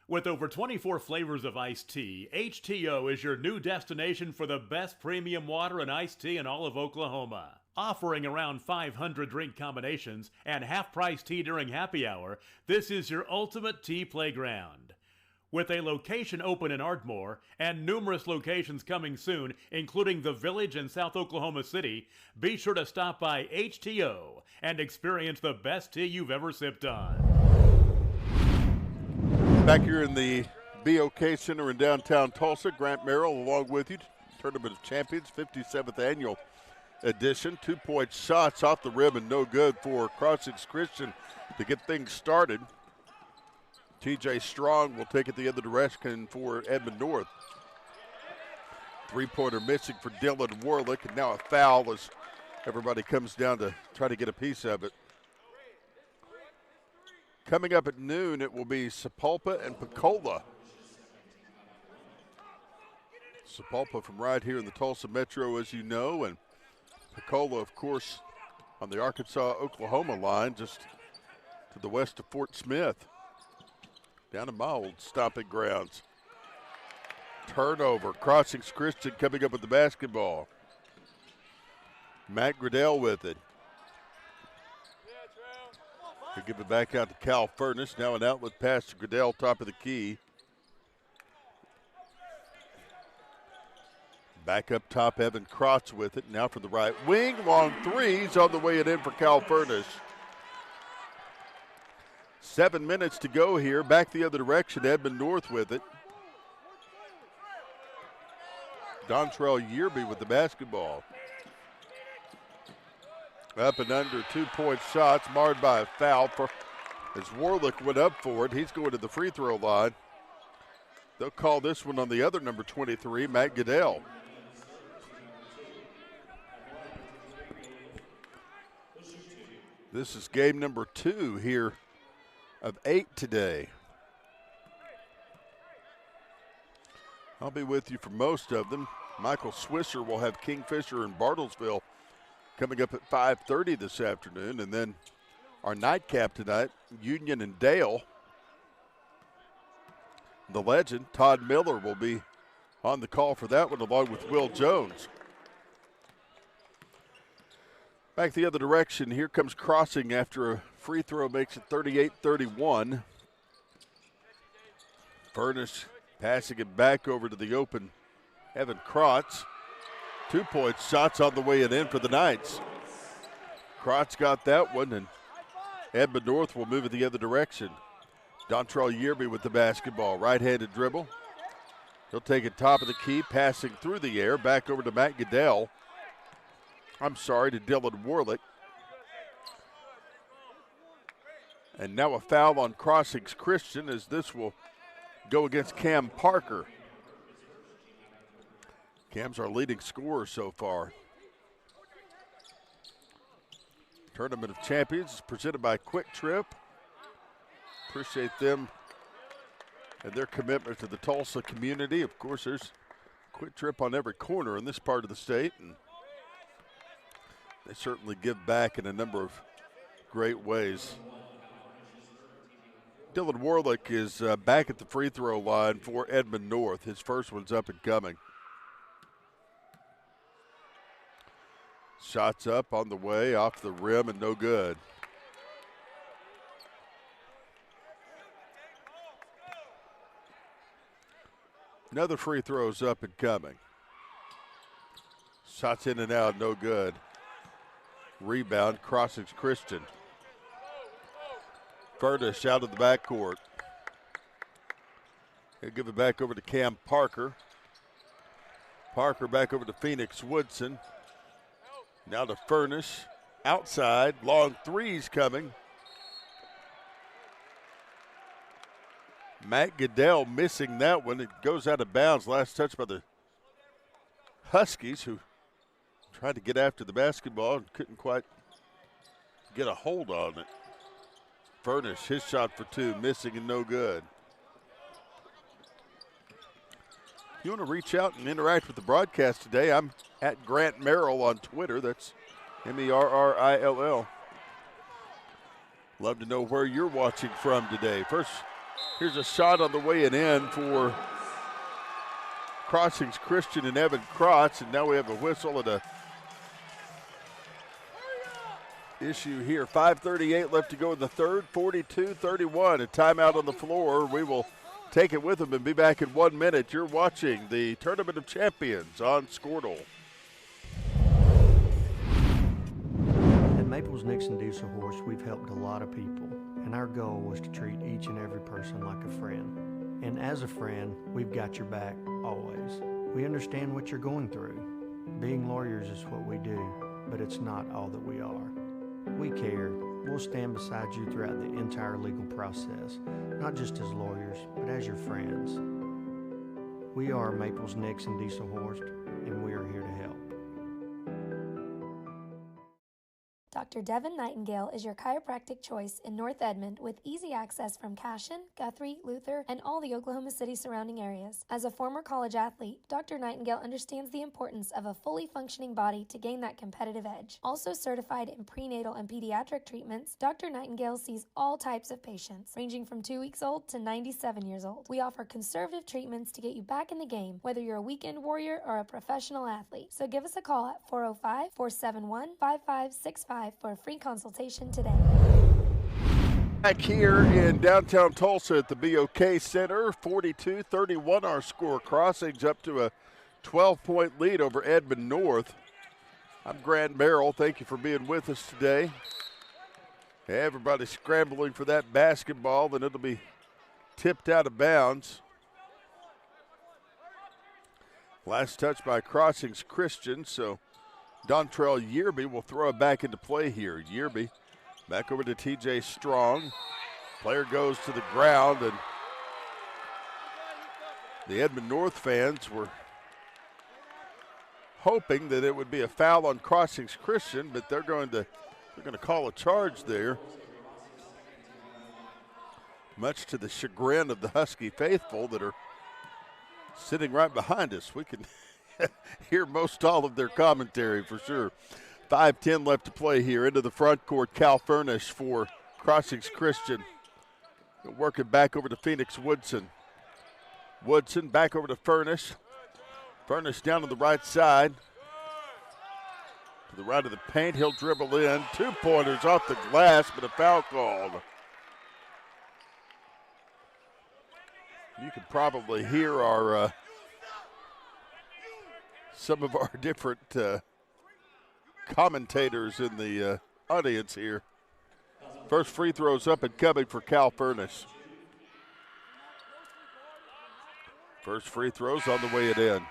H: With over 24 flavors of iced tea, HTO is your new destination for the best premium water and iced tea in all of Oklahoma. Offering around 500 drink combinations and half-price tea during happy hour, this is your ultimate tea playground. With a location open in Ardmore and numerous locations coming soon, including the Village in South Oklahoma City, be sure to stop by HTO and experience the best tea you've ever sipped on.
A: Back here in the BOK Center in downtown Tulsa, Grant Merrill along with you. Tournament of Champions, 57th Annual Edition. 2-point shots off the rim and no good for Crossings Christian to get things started. T.J. Strong will take it the other direction for Edmond North. 3-pointer missing for Dylan Warlick, and now a foul as everybody comes down to try to get a piece of it. Coming up at noon, it will be Sapulpa and Pecola. Sapulpa from right here in the Tulsa Metro, as you know, and Pecola, of course, on the Arkansas-Oklahoma line, just to the west of Fort Smith, down in my old stomping grounds. Turnover. Crossings Christian coming up with the basketball. Matt Gradell with it. They give it back out to Cal Furnace. Now an outlet pass to Gradell, top of the key. Back up top, Evan Krotz with it. Now from the right wing, long threes on the way it in for Cal Furnace. 7 minutes to go here. Back the other direction, Edmond North with it. Dontrell Yearby with the basketball. Up and under, 2-point shots marred by a foul as Warlick went up for it. He's going to the free throw line. They'll call this one on the other number 23, Matt Goodell. This is game number 2 here of 8 today. I'll be with you for most of them. Michael Swisher will have Kingfisher and Bartlesville coming up at 5:30 this afternoon. And then our nightcap tonight, Union and Dale. The legend, Todd Miller, will be on the call for that one along with Will Jones. Back the other direction, here comes Crossing after a free throw makes it 38-31. Furnish passing it back over to the open Evan Krotz. 2-point shots on the way and in for the Knights. Krotz got that one, and Edmond North will move it the other direction. Dontrell Yearby with the basketball. Right-handed dribble. He'll take it top of the key, passing through the air. Back over to Matt Goodell. To Dylan Warlick. And now a foul on Crossings Christian, as this will go against Cam Parker. Cam's our leading scorer so far. Tournament of Champions is presented by Quick Trip. Appreciate them and their commitment to the Tulsa community. Of course, there's Quick Trip on every corner in this part of the state, and they certainly give back in a number of great ways. Dylan Warlick is back at the free throw line for Edmond North. His first one's up and coming. Shots up on the way, off the rim, and no good. Another free throw's up and coming. Shots in and out, no good. Rebound, Crossings Christian. Furnish out of the backcourt. He'll give it back over to Cam Parker. Parker back over to Phoenix Woodson. Now to Furnish. Outside, long threes coming. Matt Goodell missing that one. It goes out of bounds. Last touch by the Huskies, who tried to get after the basketball and couldn't quite get a hold on it. Furnish, his shot for 2, missing and no good. If you want to reach out and interact with the broadcast today, I'm at Grant Merrill on Twitter. That's Merrill. Love to know where you're watching from today. First, here's a shot on the way and in for Crossings Christian and Evan Krotz, and now we have a whistle and a issue here. 5:38 left to go in the third, 42-31. A timeout on the floor. We will take it with them and be back in 1 minute. You're watching the Tournament of Champions on Squirtle.
J: At Maples Nixon Diesel Horse, we've helped a lot of people, and our goal was to treat each and every person like a friend. And as a friend, we've got your back always. We understand what you're going through. Being lawyers is what we do, but it's not all that we are. We care. We'll stand beside you throughout the entire legal process, not just as lawyers, but as your friends. We are Maples Nixon Diesel Horse, and we are here to help.
B: Dr. Devin Nightingale is your chiropractic choice in North Edmond with easy access from Cashion, Guthrie, Luther, and all the Oklahoma City surrounding areas. As a former college athlete, Dr. Nightingale understands the importance of a fully functioning body to gain that competitive edge. Also certified in prenatal and pediatric treatments, Dr. Nightingale sees all types of patients, ranging from 2 weeks old to 97 years old. We offer conservative treatments to get you back in the game, whether you're a weekend warrior or a professional athlete. So give us a call at 405-471-5565 for a free consultation today.
A: Back here in downtown Tulsa at the BOK Center, 42-31 our score. Crossings up to a 12-point lead over Edmond North. I'm Grant Merrill. Thank you for being with us today. Everybody's scrambling for that basketball, and it'll be tipped out of bounds. Last touch by Crossings Christian, so Dontrell Yearby will throw it back into play here. Yearby back over to TJ Strong. Player goes to the ground, and the Edmond North fans were hoping that it would be a foul on Crossings Christian, but they're going to call a charge there. Much to the chagrin of the Husky faithful that are sitting right behind us. We can hear most all of their commentary for sure. 5:10 left to play here. Into the front court, Cal Furnish for Crossings Christian. Working back over to Phoenix Woodson. Woodson back over to Furnish. Furnish down to the right side. To the right of the paint, he'll dribble in. 2-pointers off the glass, but a foul called. You can probably hear our some of our different commentators in the audience here. First free throw's up and coming for Cal Furnish. First free throw's on the way it in.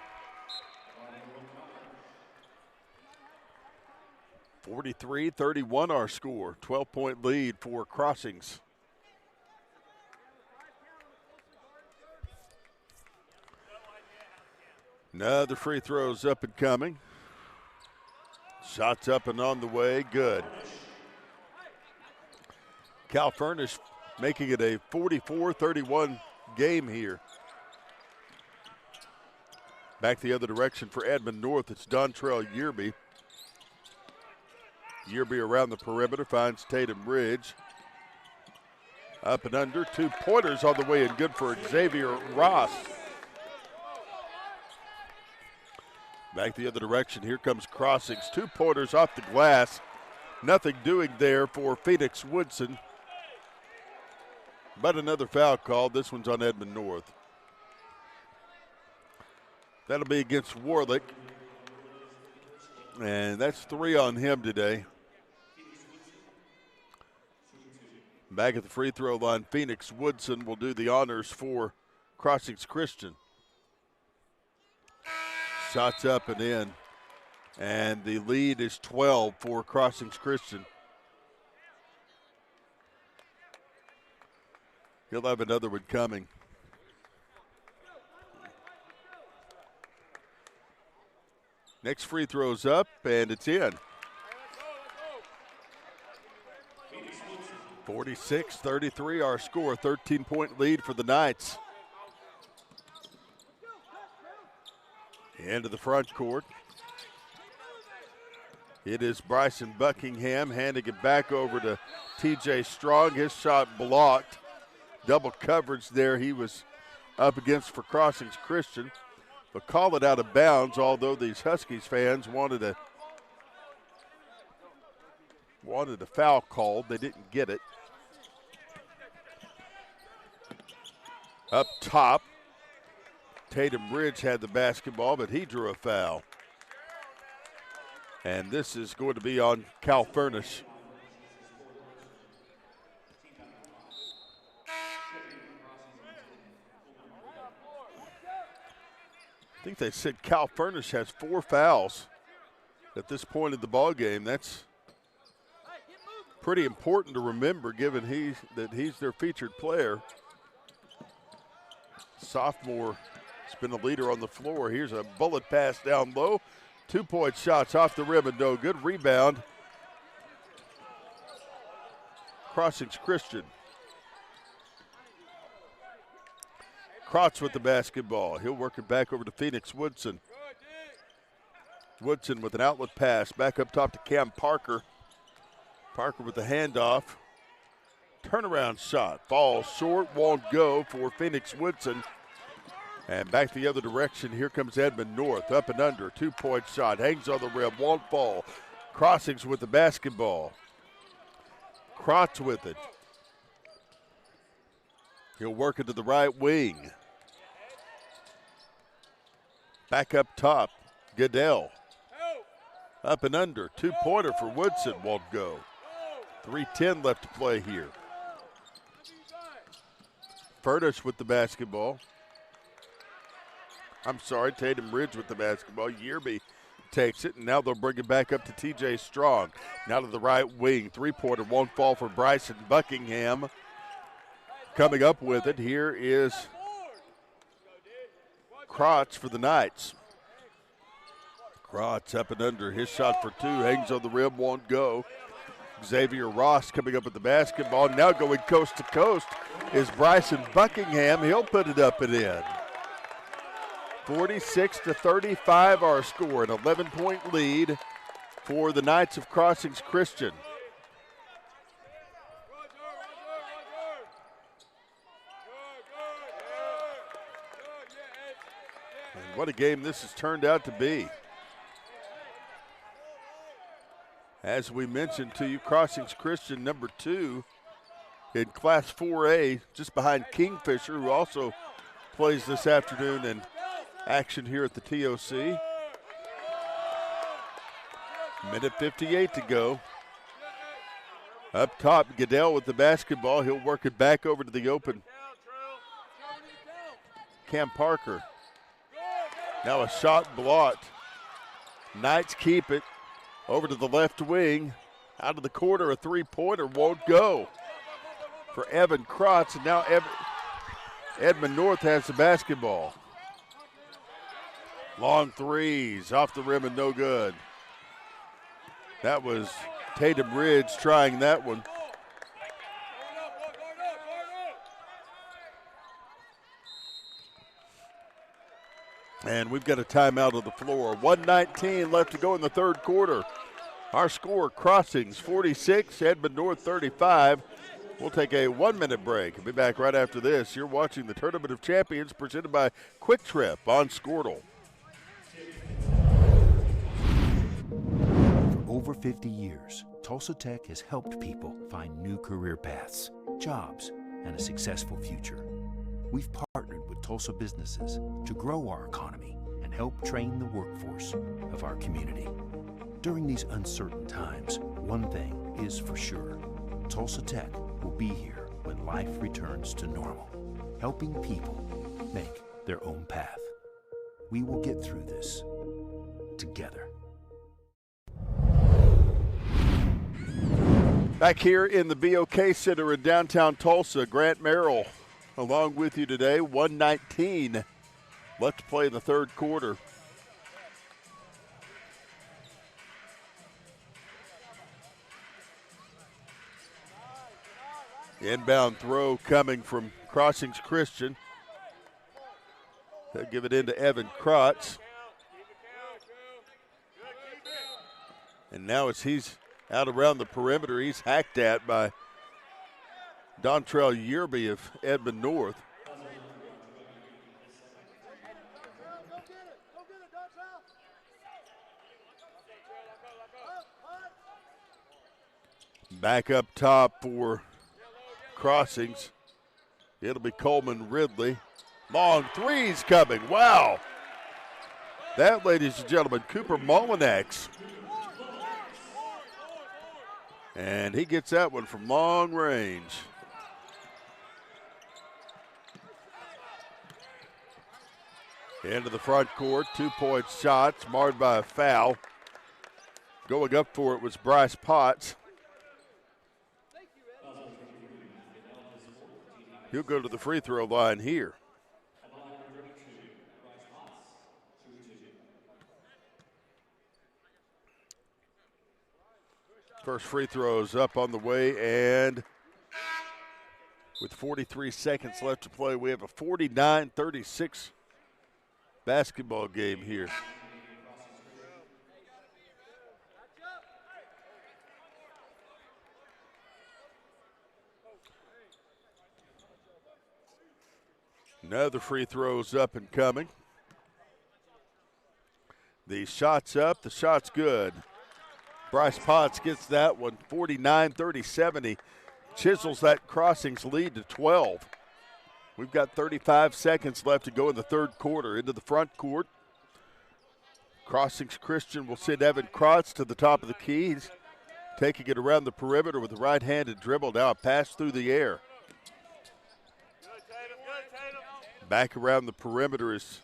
A: 43-31 our score. 12-point lead for Crossings. Another free throw's up and coming. Shots up and on the way, good. Cal Furnish making it a 44-31 game here. Back the other direction for Edmond North, it's Dontrell Yearby. Yearby around the perimeter, finds Tatum Ridge. Up and under, 2-pointers on the way and good for Xavier Ross. Back the other direction, here comes Crossings. 2-pointers off the glass. Nothing doing there for Phoenix Woodson. But another foul called. This one's on Edmond North. That'll be against Warlick. And that's 3 on him today. Back at the free throw line, Phoenix Woodson will do the honors for Crossings Christian. Shots up and in. And the lead is 12 for Crossings Christian. He'll have another one coming. Next free throw's up, and it's in. 46-33 our score, 13-point lead for the Knights. Into the front court. It is Bryson Buckingham handing it back over to TJ Strong. His shot blocked. Double coverage there he was up against for Crossings Christian. But call it out of bounds, although these Huskies fans wanted a foul called. They didn't get it. Up top, Tatum Ridge had the basketball, but he drew a foul. And this is going to be on Cal Furnish. I think they said Cal Furnish has 4 fouls at this point in the ball game. That's pretty important to remember, given he's their featured player. Sophomore has been a leader on the floor. Here's a bullet pass down low. 2-point shots off the rim and no good. Rebound. Crossings Christian. Krotz with the basketball. He'll work it back over to Phoenix Woodson. Woodson with an outlet pass. Back up top to Cam Parker. Parker with the handoff. Turnaround shot. Falls short. Won't go for Phoenix Woodson. And back the other direction. Here comes Edmond North. Up and under. 2-point shot. Hangs on the rim. Won't fall. Crossings with the basketball. Krotz with it. He'll work it to the right wing. Back up top. Goodell. Up and under. 2-pointer for Woodson. Won't go. 3:10 left to play here. Furnish with the basketball. I'm sorry, Tatum Ridge with the basketball. Yearby takes it, and now they'll bring it back up to T.J. Strong. Now to the right wing. Three-pointer won't fall for Bryson Buckingham. Coming up with it, here is Krotz for the Knights. Krotz up and under. His shot for two. Hangs on the rim, won't go. Xavier Ross coming up with the basketball. Now going coast to coast is Bryson Buckingham. He'll put it up and in. 46-35 our score, an 11-point lead for the Knights of Crossings Christian. And what a game this has turned out to be. As we mentioned to you, Crossings Christian number 2 in Class 4A, just behind Kingfisher, who also plays this afternoon in action here at the TOC. Minute 58 to go. Up top, Goodell with the basketball. He'll work it back over to the open. Cam Parker. Now a shot blocked. Knights keep it. Over to the left wing. Out of the corner, a three-pointer won't go for Evan Krotz. And now Edmond North has the basketball. Long threes off the rim and no good. That was Tatum Ridge trying that one. And we've got a timeout on the floor. 1:19 left to go in the third quarter. Our score, Crossings 46, Edmond North 35. We'll take a 1-minute break and be back right after this. You're watching the Tournament of Champions presented by Quick Trip on Squirtle.
K: For over 50 years, Tulsa Tech has helped people find new career paths, jobs, and a successful future. We've partnered with Tulsa businesses to grow our economy and help train the workforce of our community. During these uncertain times, one thing is for sure. Tulsa Tech will be here when life returns to normal, helping people make their own path. We will get through this together.
A: Back here in the BOK Center in downtown Tulsa, Grant Merrill along with you today. 1:19 left to play in the third quarter. Inbound throw coming from Crossings Christian. They'll give it into Evan Krotz. And now as he's out around the perimeter, he's hacked at by Dontrell Yearby of Edmond North. Back up top for Crossings. It'll be Coleman Ridley. Long threes coming. Wow. That, ladies and gentlemen, Cooper Molinax. And he gets that one from long range. Into the front court, 2-point shots marred by a foul. Going up for it was Bryce Potts. He'll go to the free throw line here. First free throw is up on the way, and with 43 seconds left to play, we have a 49-36 basketball game here. Another free throw's up and coming. The shot's up, the shot's good. Bryce Potts gets that one, 49-37. He chisels that Crossings lead to 12. We've got 35 seconds left to go in the third quarter. Into the front court. Crossings Christian will send Evan Krotz to the top of the key. He's taking it around the perimeter with a right-handed dribble. Now a pass through the air. Back around the perimeter is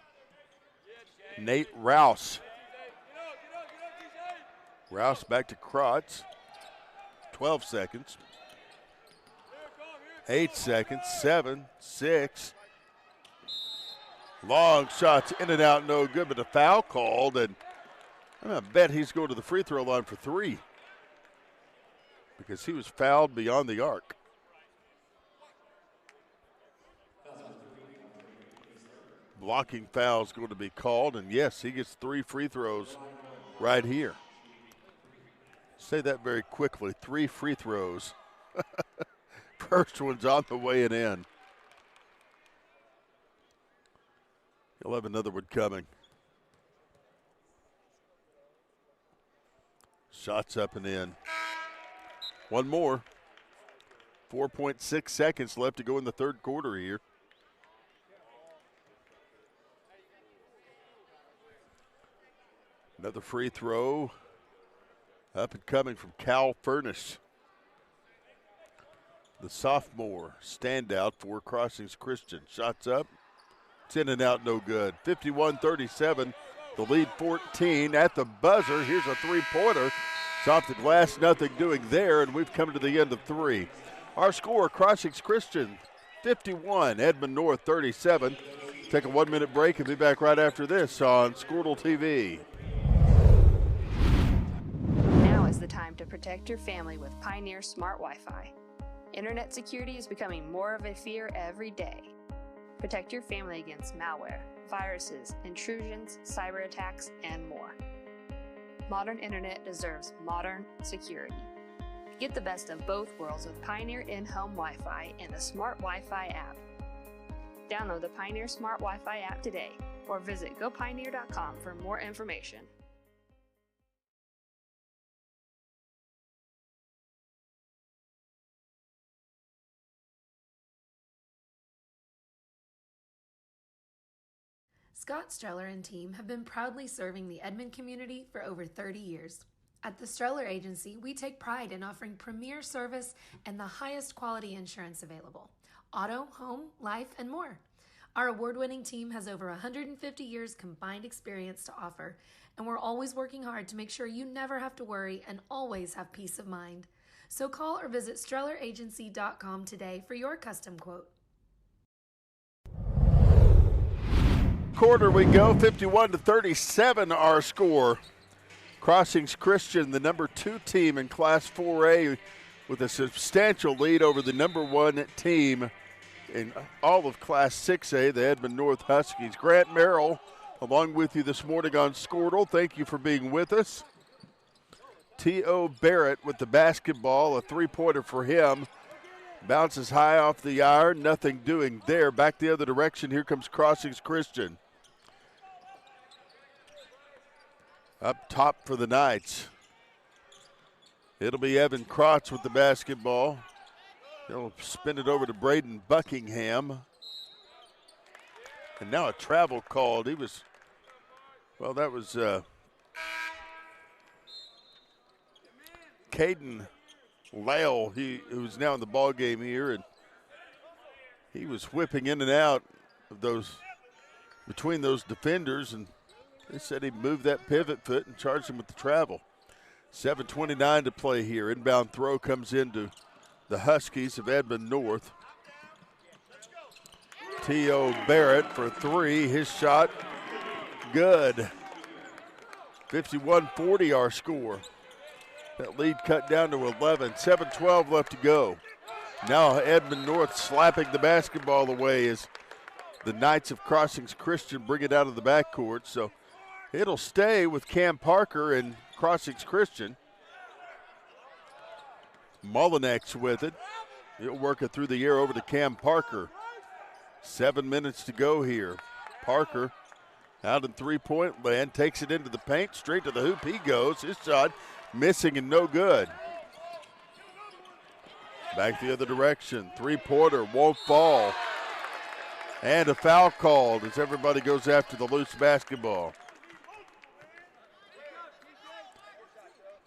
A: Nate Rouse. Rouse back to Krotz. 12 seconds. 8 seconds. 7, 6. Long shots in and out, no good, but a foul called, and I bet he's going to the free throw line for 3 because he was fouled beyond the arc. Blocking foul is going to be called, and yes, he gets 3 free throws right here. Say that very quickly, 3 free throws. First one's on the way and in. He'll have another one coming. Shots up and in. One more. 4.6 seconds left to go in the third quarter here. Another free throw. Up and coming from Cal Furnace. The sophomore standout for Crossings Christian. Shots up. It's in and out, no good. 51-37, the lead 14 at the buzzer. Here's a three-pointer. It's off the glass, nothing doing there, and we've come to the end of 3. Our score, Crossings Christian 51, Edmond North 37. Take a 1-minute break and be back right after this on Squirtle TV.
L: Now is the time to protect your family with Pioneer Smart Wi-Fi. Internet security is becoming more of a fear every day. Protect your family against malware, viruses, intrusions, cyber attacks, and more. Modern internet deserves modern security. Get the best of both worlds with Pioneer in-home Wi-Fi and the Smart Wi-Fi app. Download the Pioneer Smart Wi-Fi app today or visit gopioneer.com for more information.
B: Scott Streller and team have been proudly serving the Edmond community for over 30 years. At the Streller Agency, we take pride in offering premier service and the highest quality insurance available. Auto, home, life, and more. Our award-winning team has over 150 years combined experience to offer, and we're always working hard to make sure you never have to worry and always have peace of mind. So call or visit StrellerAgency.com today for your custom quote.
A: Quarter we go, 51-37 our score. Crossings Christian, the number 2 team in Class 4A, with a substantial lead over the number 1 team in all of Class 6A, the Edmond North Huskies. Grant Merrill along with you this morning on Squirtle. Thank you for being with us. T.O. Barrett with the basketball, a three-pointer for him. Bounces high off the iron, nothing doing there. Back the other direction, here comes Crossings Christian. Up top for the Knights. It'll be Evan Krotz with the basketball. He'll spin it over to Braden Buckingham. And now a travel called. That was Caden Lyle, who's now in the ball game here, and he was whipping in and out of between those defenders, and they said he moved that pivot foot and charged him with the travel. 7:29 to play here. Inbound throw comes into the Huskies of Edmond North. T.O. Barrett for 3. His shot good. 51-40 our score. That lead cut down to 11. 7:12 left to go. Now Edmond North slapping the basketball away as the Knights of Crossings Christian bring it out of the backcourt. So it'll stay with Cam Parker and Crossings Christian. Mullinex with it. He'll work it through the air over to Cam Parker. 7 minutes to go here. Parker out in three-point land, takes it into the paint, straight to the hoop he goes. His shot missing and no good. Back the other direction. Three-pointer won't fall. And a foul called as everybody goes after the loose basketball.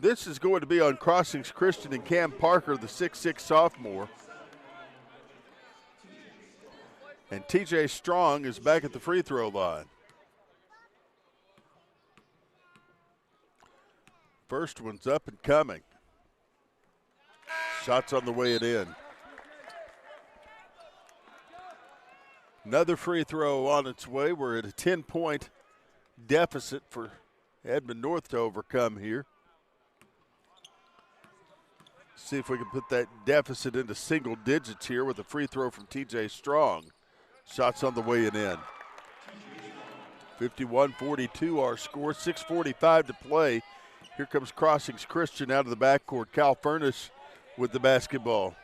A: This is going to be on Crossings Christian and Cam Parker, the 6'6 sophomore. And TJ Strong is back at the free throw line. First one's up and coming. Shots on the way and in. Another free throw on its way. We're at a 10-point deficit for Edmond North to overcome here. See if we can put that deficit into single digits here with a free throw from TJ Strong. Shots on the way and in. 51-42 our score, 6:45 to play. Here comes Crossings Christian out of the backcourt. Cal Furnace with the basketball.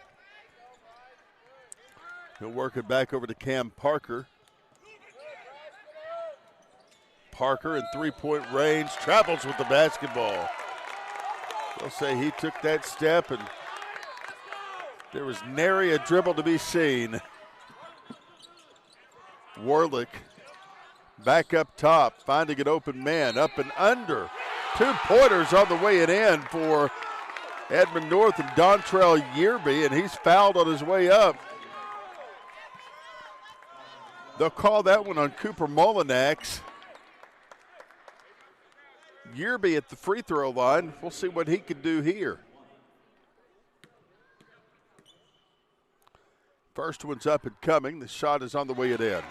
A: He'll work it back over to Cam Parker. Parker in three-point range, travels with the basketball. They'll say he took that step and there was nary a dribble to be seen. Warlick back up top, finding an open man, up and under. 2 pointers on the way and in for Edmond North and Dontrell Yearby, and he's fouled on his way up. They'll call that one on Cooper Molinax. Yearby at the free throw line. We'll see what he can do here. First one's up and coming. The shot is on the way and in.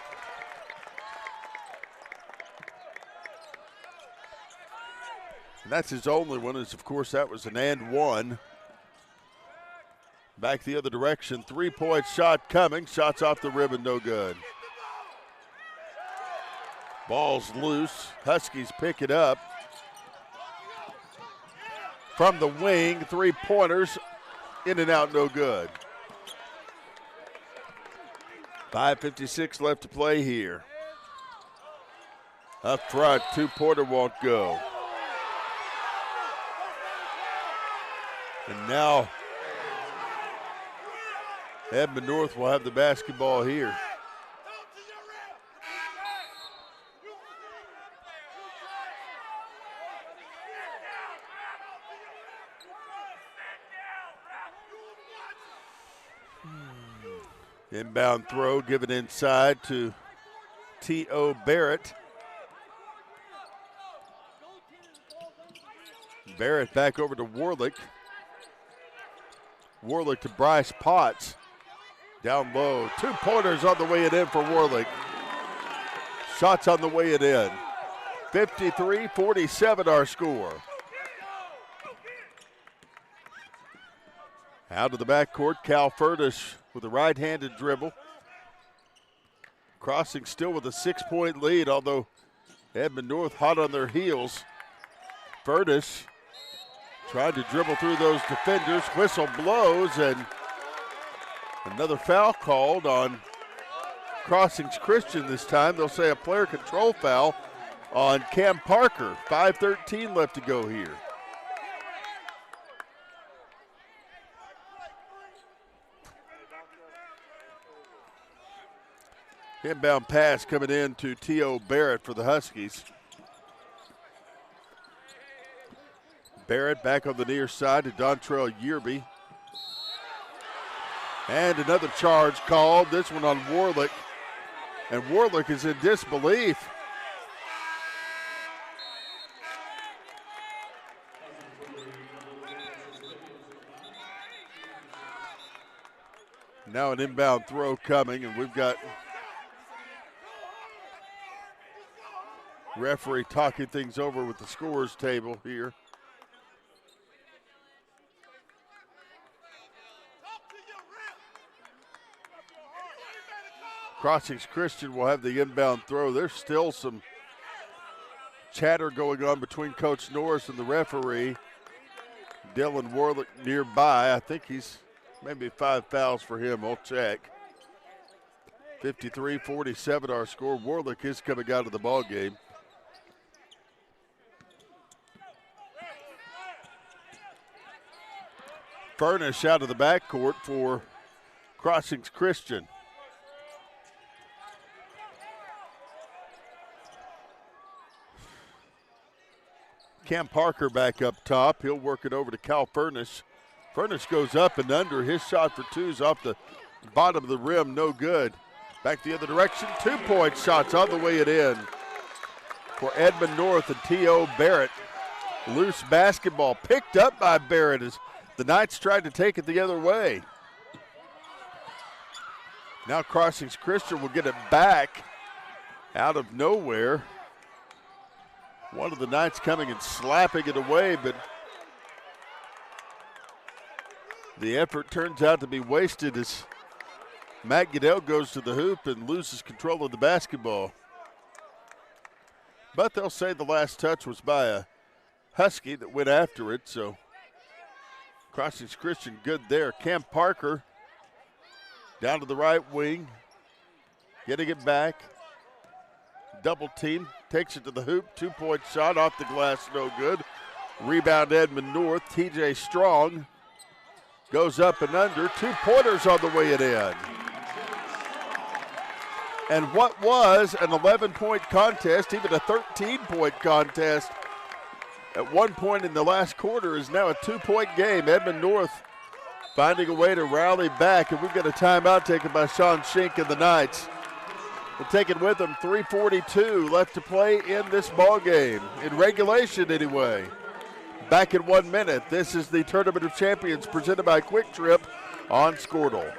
A: And that's his only one, as of course that was an and one. Back the other direction, 3-point shot coming. Shots off the rim and no good. Ball's loose. Huskies pick it up. From the wing, 3-pointers, in and out, no good. 5:56 left to play here. Up front, 2-pointer won't go. And now Edmond North will have the basketball here. Inbound throw given inside to T.O. Barrett. Barrett back over to Warlick. Warlick to Bryce Potts. Down low. 2-pointers on the way and in for Warlick. Shots on the way and in. 53-47 our score. Out of the backcourt, Cal Furtish with a right-handed dribble. Crossing still with a 6-point lead, although Edmond North hot on their heels. Furtish tried to dribble through those defenders. Whistle blows, and another foul called on Crossings Christian this time. They'll say a player control foul on Cam Parker. 5:13 left to go here. Inbound pass coming in to T.O. Barrett for the Huskies. Barrett back on the near side to Dontrell Yearby. And another charge called, this one on Warlick. And Warlick is in disbelief. Now an inbound throw coming, and we've got referee talking things over with the scorers table here. Crossings Christian will have the inbound throw. There's still some chatter going on between Coach Norris and the referee. Dylan Warlick nearby. I think he's maybe 5 fouls for him. We'll check. 53-47 our score. Warlick is coming out of the ball game. Furnish out of the backcourt for Crossings Christian. Cam Parker back up top. He'll work it over to Cal Furnish. Furnish goes up and under. His shot for two is off the bottom of the rim. No good. Back the other direction. 2-point shots on the way it in for Edmond North and T.O. Barrett. Loose basketball picked up by Barrett as the Knights tried to take it the other way. Now Crossings Christian will get it back out of nowhere. One of the Knights coming and slapping it away, but the effort turns out to be wasted as Matt Goodell goes to the hoop and loses control of the basketball. But they'll say the last touch was by a Husky that went after it, so Crossings Christian good there. Cam Parker down to the right wing, getting it back. Double team, takes it to the hoop. 2-point shot off the glass, no good. Rebound Edmond North. TJ Strong goes up and under. 2-pointers on the way it in. And what was an 11-point contest, even a 13-point contest, at one point in the last quarter is now a 2-point game. Edmond North finding a way to rally back, and we've got a timeout taken by Sean Shink and the Knights. We'll take it with them. 3:42 left to play in this ball game, in regulation anyway. Back in 1 minute. This is the Tournament of Champions presented by Quick Trip on Squirtle.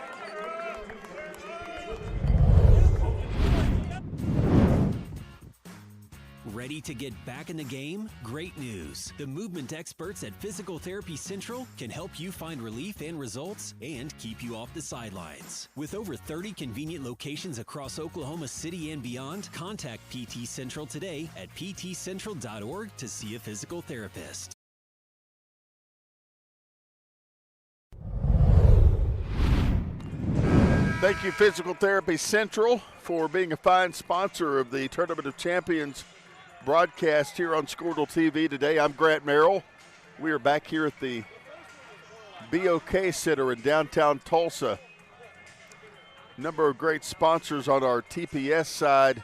M: Ready to get back in the game? Great news. The movement experts at Physical Therapy Central can help you find relief and results and keep you off the sidelines. With over 30 convenient locations across Oklahoma City and beyond, contact PT Central today at ptcentral.org to see a physical therapist.
A: Thank you, Physical Therapy Central, for being a fine sponsor of the Tournament of Champions broadcast here on Squirtle TV today. I'm Grant Merrill. We are back here at the BOK Center in downtown Tulsa. Number of great sponsors on our TPS side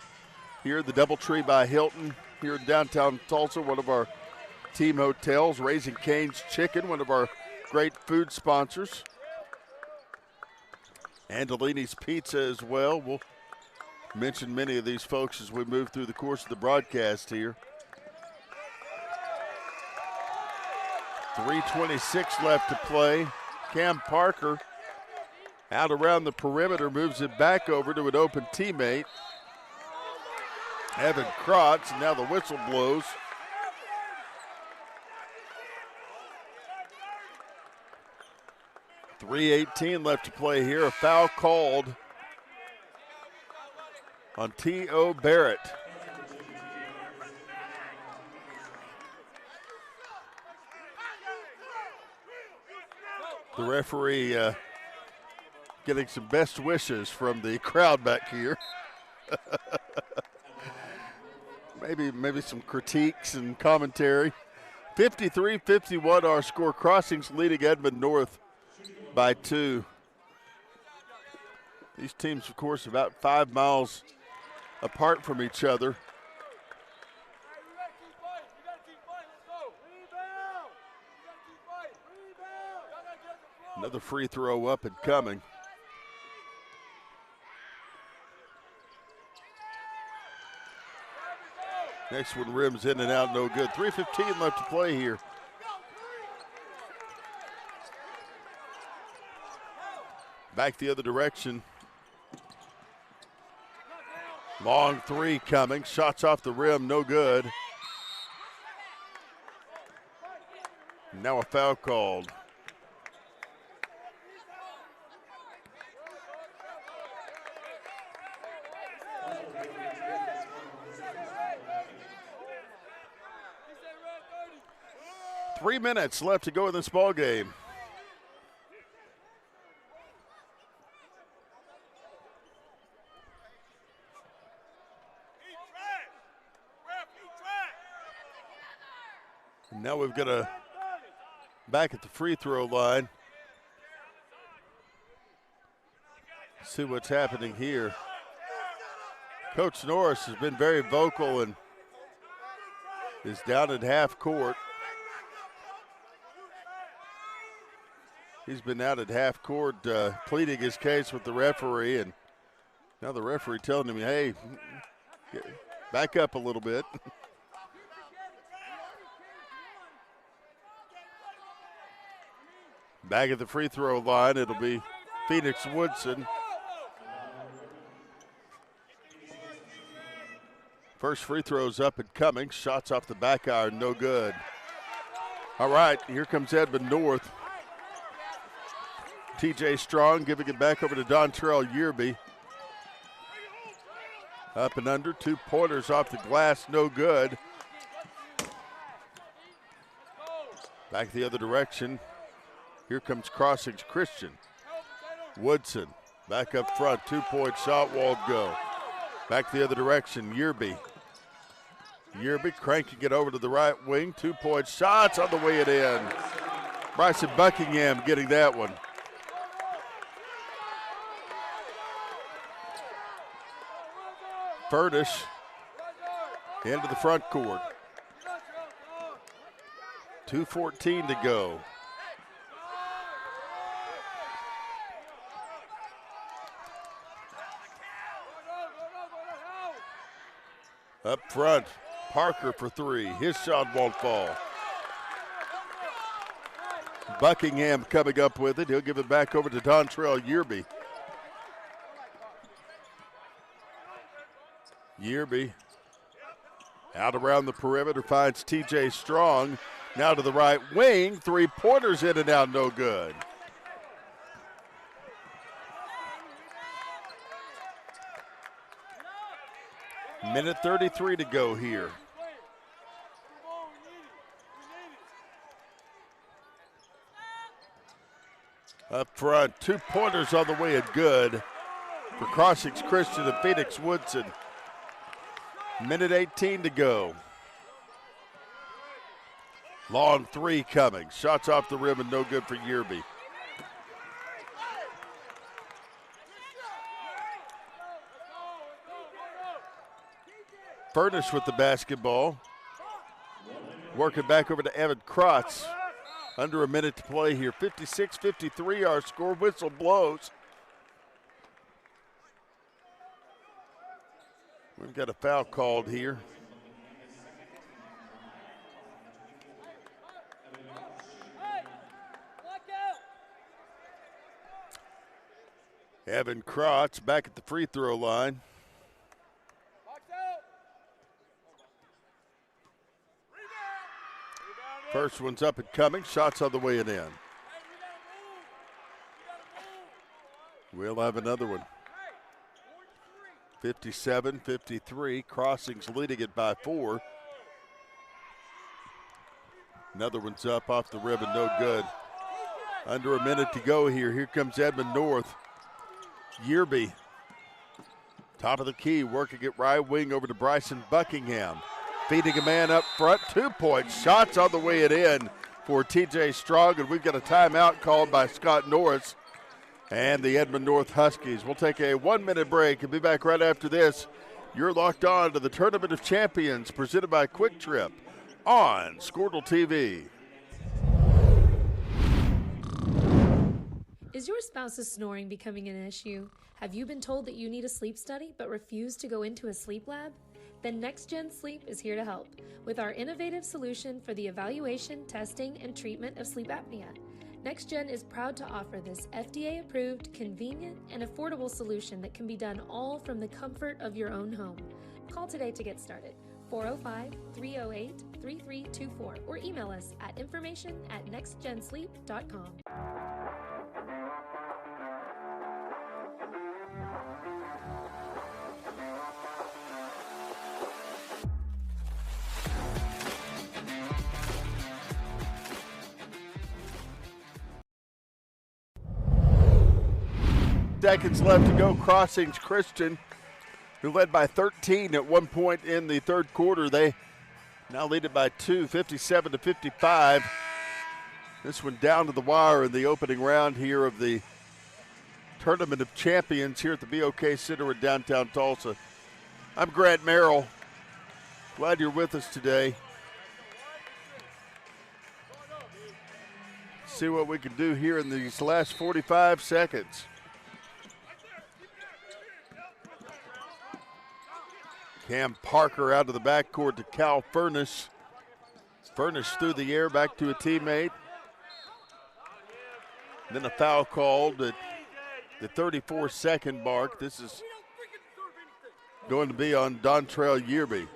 A: here. The Doubletree by Hilton here in downtown Tulsa, one of our team hotels. Raising Cane's Chicken, one of our great food sponsors. Andolini's Pizza as well. We'll mention many of these folks as we move through the course of the broadcast here. 3:26 left to play. Cam Parker out around the perimeter, moves it back over to an open teammate, Evan Krotz, and now the whistle blows. .318 left to play here. A foul called on T.O. Barrett. The referee getting some best wishes from the crowd back here. maybe some critiques and commentary. 53-51 our score. Crossings leading Edmond North by 2. These teams, of course, about 5 miles apart from each other. Another free throw up and coming. Next one rims in and out, no good. 3:15 left to play here. Back the other direction. Long three coming. Shots off the rim, no good. Now a foul called. Three minutes left to go in this ball game. Now we've got a back at the free throw line. See what's happening here. Coach Norris has been very vocal and is down at half court. He's been out at half court pleading his case with the referee, and now the referee telling him, hey, back up a little bit. Back at the free throw line, it'll be Phoenix Woodson. First free throw's up and coming. Shots off the back iron, no good. All right, here comes Edmond North. TJ Strong giving it back over to Dontrell Yearby. Up and under, 2 pointers off the glass, no good. Back the other direction. Here comes Crossings Christian. Woodson back up front, 2-point shot, won't go. Back the other direction, Yearby. Yearby cranking it over to the right wing, 2-point shots on the way it in. Bryson Buckingham getting that one. Furnish into the front court. 2:14 to go. Up front, Parker for 3. His shot won't fall. Buckingham coming up with it. He'll give it back over to Dontrell Yearby. Yearby out around the perimeter, finds TJ Strong. Now to the right wing, 3-pointers in and out, no good. Minute 33 to go here. Up front, 2-pointers on the way and good for Crossings Christian and Phoenix Woodson. Minute 18 to go. Long 3 coming. Shots off the rim and no good for Yearby. Furnish with the basketball. Working back over to Evan Krotz. Under a minute to play here. 56-53 our score. Whistle blows. We've got a foul called here. Evan Krotz back at the free throw line. First one's up and coming. Shots on the way and in. We'll have another one. 57-53. Crossings leading it by 4. Another one's up off the rim and no good. Under a minute to go here. Here comes Edmond North. Yearby, top of the key, working it right wing over to Bryson Buckingham. Feeding a man up front, 2-point shots on the way it in for TJ Strong, and we've got a timeout called by Scott Norris and the Edmond North Huskies. We'll take a 1-minute break and be back right after this. You're locked on to the Tournament of Champions presented by Quick Trip on Squirtle TV.
B: Is your spouse's snoring becoming an issue? Have you been told that you need a sleep study but refuse to go into a sleep lab? Then Next Gen Sleep is here to help with our innovative solution for the evaluation, testing, and treatment of sleep apnea. Next Gen is proud to offer this FDA-approved, convenient, and affordable solution that can be done all from the comfort of your own home. Call today to get started. 405-308-3324 or email us at information@nextgensleep.com.
A: Seconds left to go. Crossings Christian, who led by 13 at one point in the third quarter. They now lead it by 2, 57-55. This one down to the wire in the opening round here of the Tournament of Champions here at the BOK Center in downtown Tulsa. I'm Grant Merrill. Glad you're with us today. See what we can do here in these last 45 seconds. Cam Parker out of the backcourt to Cal Furnish. Furnish through the air back to a teammate. And then a foul called at the 34-second mark. This is going to be on Dontrell Yearby.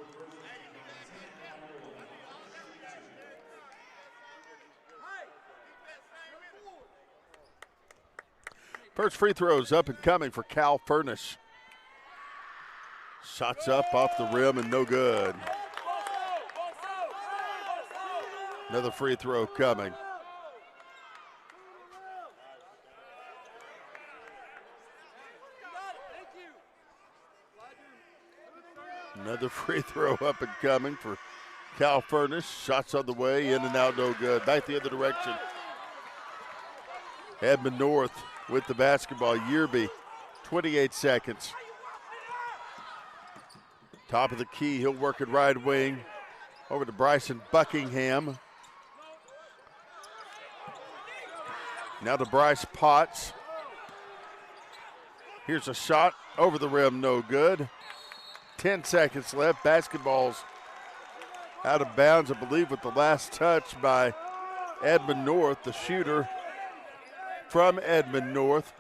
A: First free throw is up and coming for Cal Furnish. Shots up off the rim and no good. Another free throw coming. Another free throw up and coming for Cal Furnish. Shots on the way, in and out, no good. Back the other direction. Edmond North with the basketball. Yearby, 28 seconds. Top of the key, he'll work it right wing. Over to Bryson Buckingham. Now to Bryce Potts. Here's a shot over the rim, no good. 10 seconds left. Basketball's out of bounds, I believe, with the last touch by Edmond North, the shooter from Edmond North.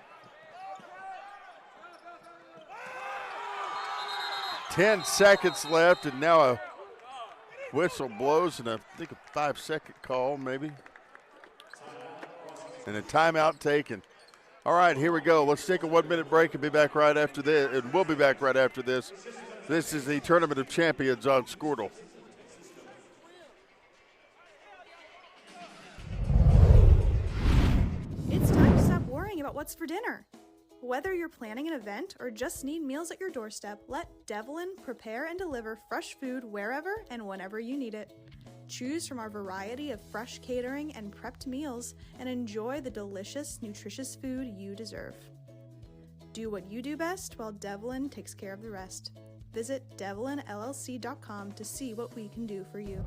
A: 10 seconds left, and now a whistle blows, and I think a 5-second call maybe. And a timeout taken. All right, here we go. Let's take a 1-minute break and be back right after this. And we'll be back right after this. This is the Tournament of Champions on Squirtle.
C: It's time to stop worrying about what's for dinner. Whether you're planning an event or just need meals at your doorstep, let Devlin prepare and deliver fresh food wherever and whenever you need it. Choose from our variety of fresh catering and prepped meals and enjoy the delicious, nutritious food you deserve. Do what you do best while Devlin takes care of the rest. Visit devlinllc.com to see what we can do for you.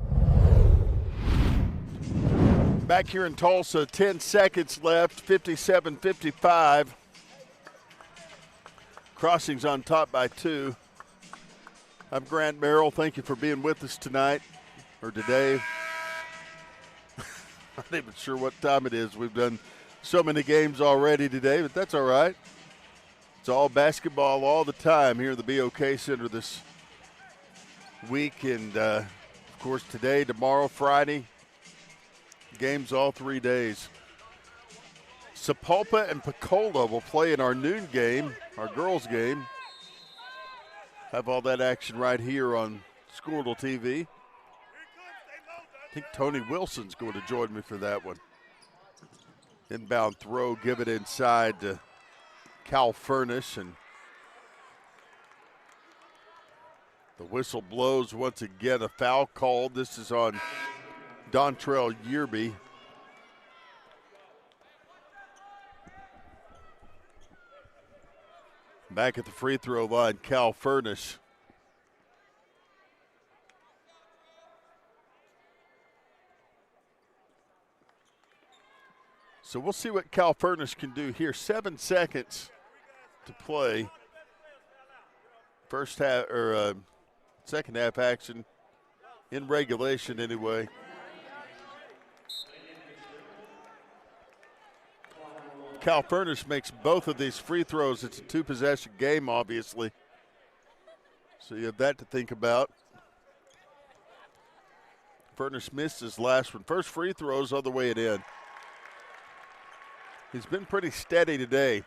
A: Back here in Tulsa, 10 seconds left, 57-55. Crossings on top by 2. I'm Grant Merrill. Thank you for being with us tonight, or today. I'm not even sure what time it is. We've done so many games already today, but that's all right. It's all basketball all the time here at the BOK Center this week. And, of course, today, tomorrow, Friday, games all 3 days. Sapulpa and Pecola will play in our noon game, our girls' game. Have all that action right here on Squirtle TV. I think Tony Wilson's going to join me for that one. Inbound throw, give it inside to Cal Furnish, and the whistle blows once again. A foul called. This is on Dontrell Yearby. Back at the free throw line, Cal Furnish. So we'll see what Cal Furnish can do here. 7 seconds to play. First half, or second half action in regulation anyway. Cal Furnish makes both of these free throws. It's a 2-possession game, obviously. So you have that to think about. Furnish missed his last one. First free throws on the way it in. He's been pretty steady today.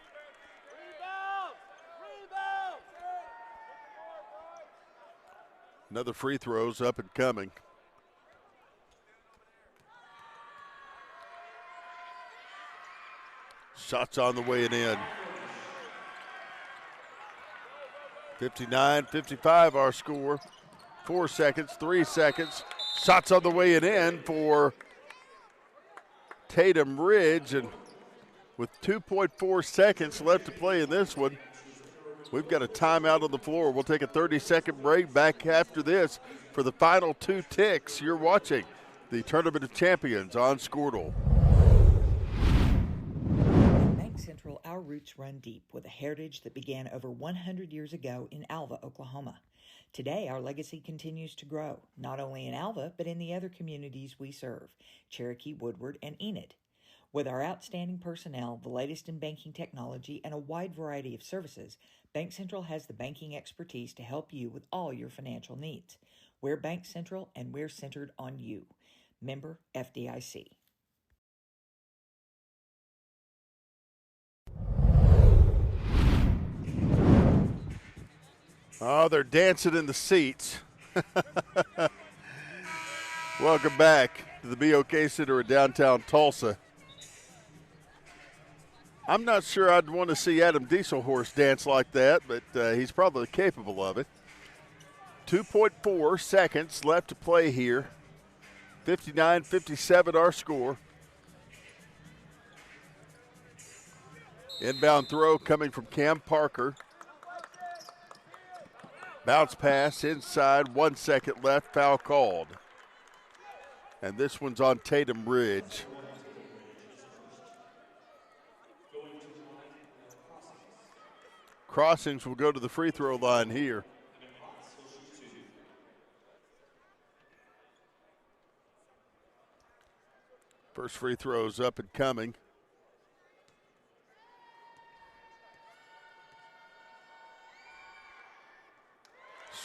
A: Another free throw's up and coming. Shots on the way and in. 59-55 our score. 4 seconds, 3 seconds. Shots on the way and in for Tatum Ridge. And with 2.4 seconds left to play in this one, we've got a timeout on the floor. We'll take a 30-second break back after this for the final 2 ticks. You're watching the Tournament of Champions on Squirtle.
D: Central, our roots run deep with a heritage that began over 100 years ago in Alva, Oklahoma. Today, our legacy continues to grow, not only in Alva, but in the other communities we serve, Cherokee, Woodward, and Enid. With our outstanding personnel, the latest in banking technology, and a wide variety of services, Bank Central has the banking expertise to help you with all your financial needs. We're Bank Central, and we're centered on you. Member FDIC.
A: Oh, they're dancing in the seats. Welcome back to the BOK Center in downtown Tulsa. I'm not sure I'd want to see Adam Dieselhorst dance like that, but he's probably capable of it. 2.4 seconds left to play here. 59-57 our score. Inbound throw coming from Cam Parker. Bounce pass inside, 1 second left, foul called. And this one's on Tatum Ridge. Crossings will go to the free throw line here. First free throw's up and coming.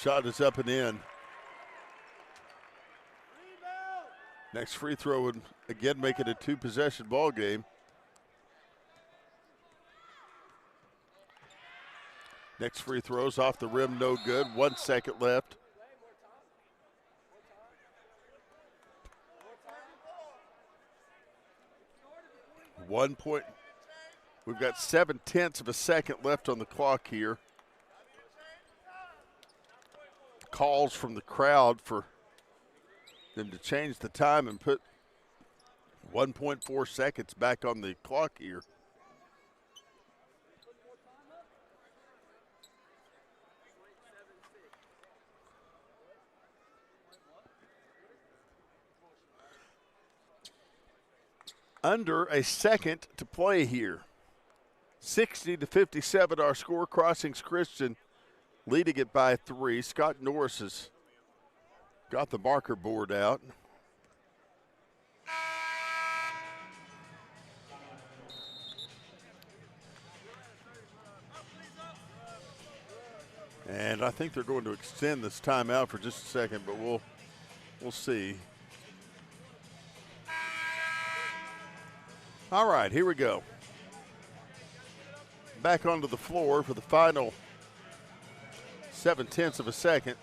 A: Shot is up and in. Next free throw would again make it a two-possession ball game. Next free throw's off the rim, no good. 1 second left. We've got 0.7 of a second left on the clock here. Calls from the crowd for them to change the time and put 1.4 seconds back on the clock here. Under a second to play here. 60-57 our score. Crossings Christian leading it by 3. Scott Norris has got the marker board out. And I think they're going to extend this timeout for just a second, but we'll see. All right, here we go. Back onto the floor for the final 0.7 of a second.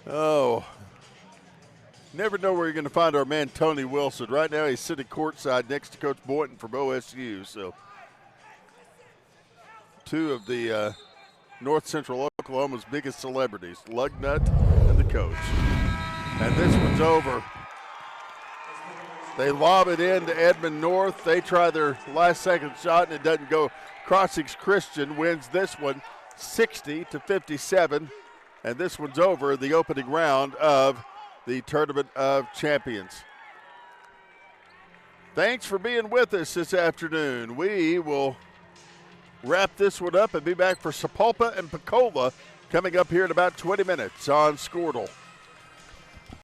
A: Oh, never know where you're going to find our man Tony Wilson. Right now he's sitting courtside next to Coach Boynton from OSU. So two of the North Central Oklahoma's biggest celebrities, Lugnut and the coach. And this one's over. They lob it in to Edmond North. They try their last second shot and it doesn't go. Crossings Christian wins this one 60-57. And this one's over, the opening round of the Tournament of Champions. Thanks for being with us this afternoon. We will wrap this one up and be back for Sapulpa and Pecola coming up here in about 20 minutes on Squirtle.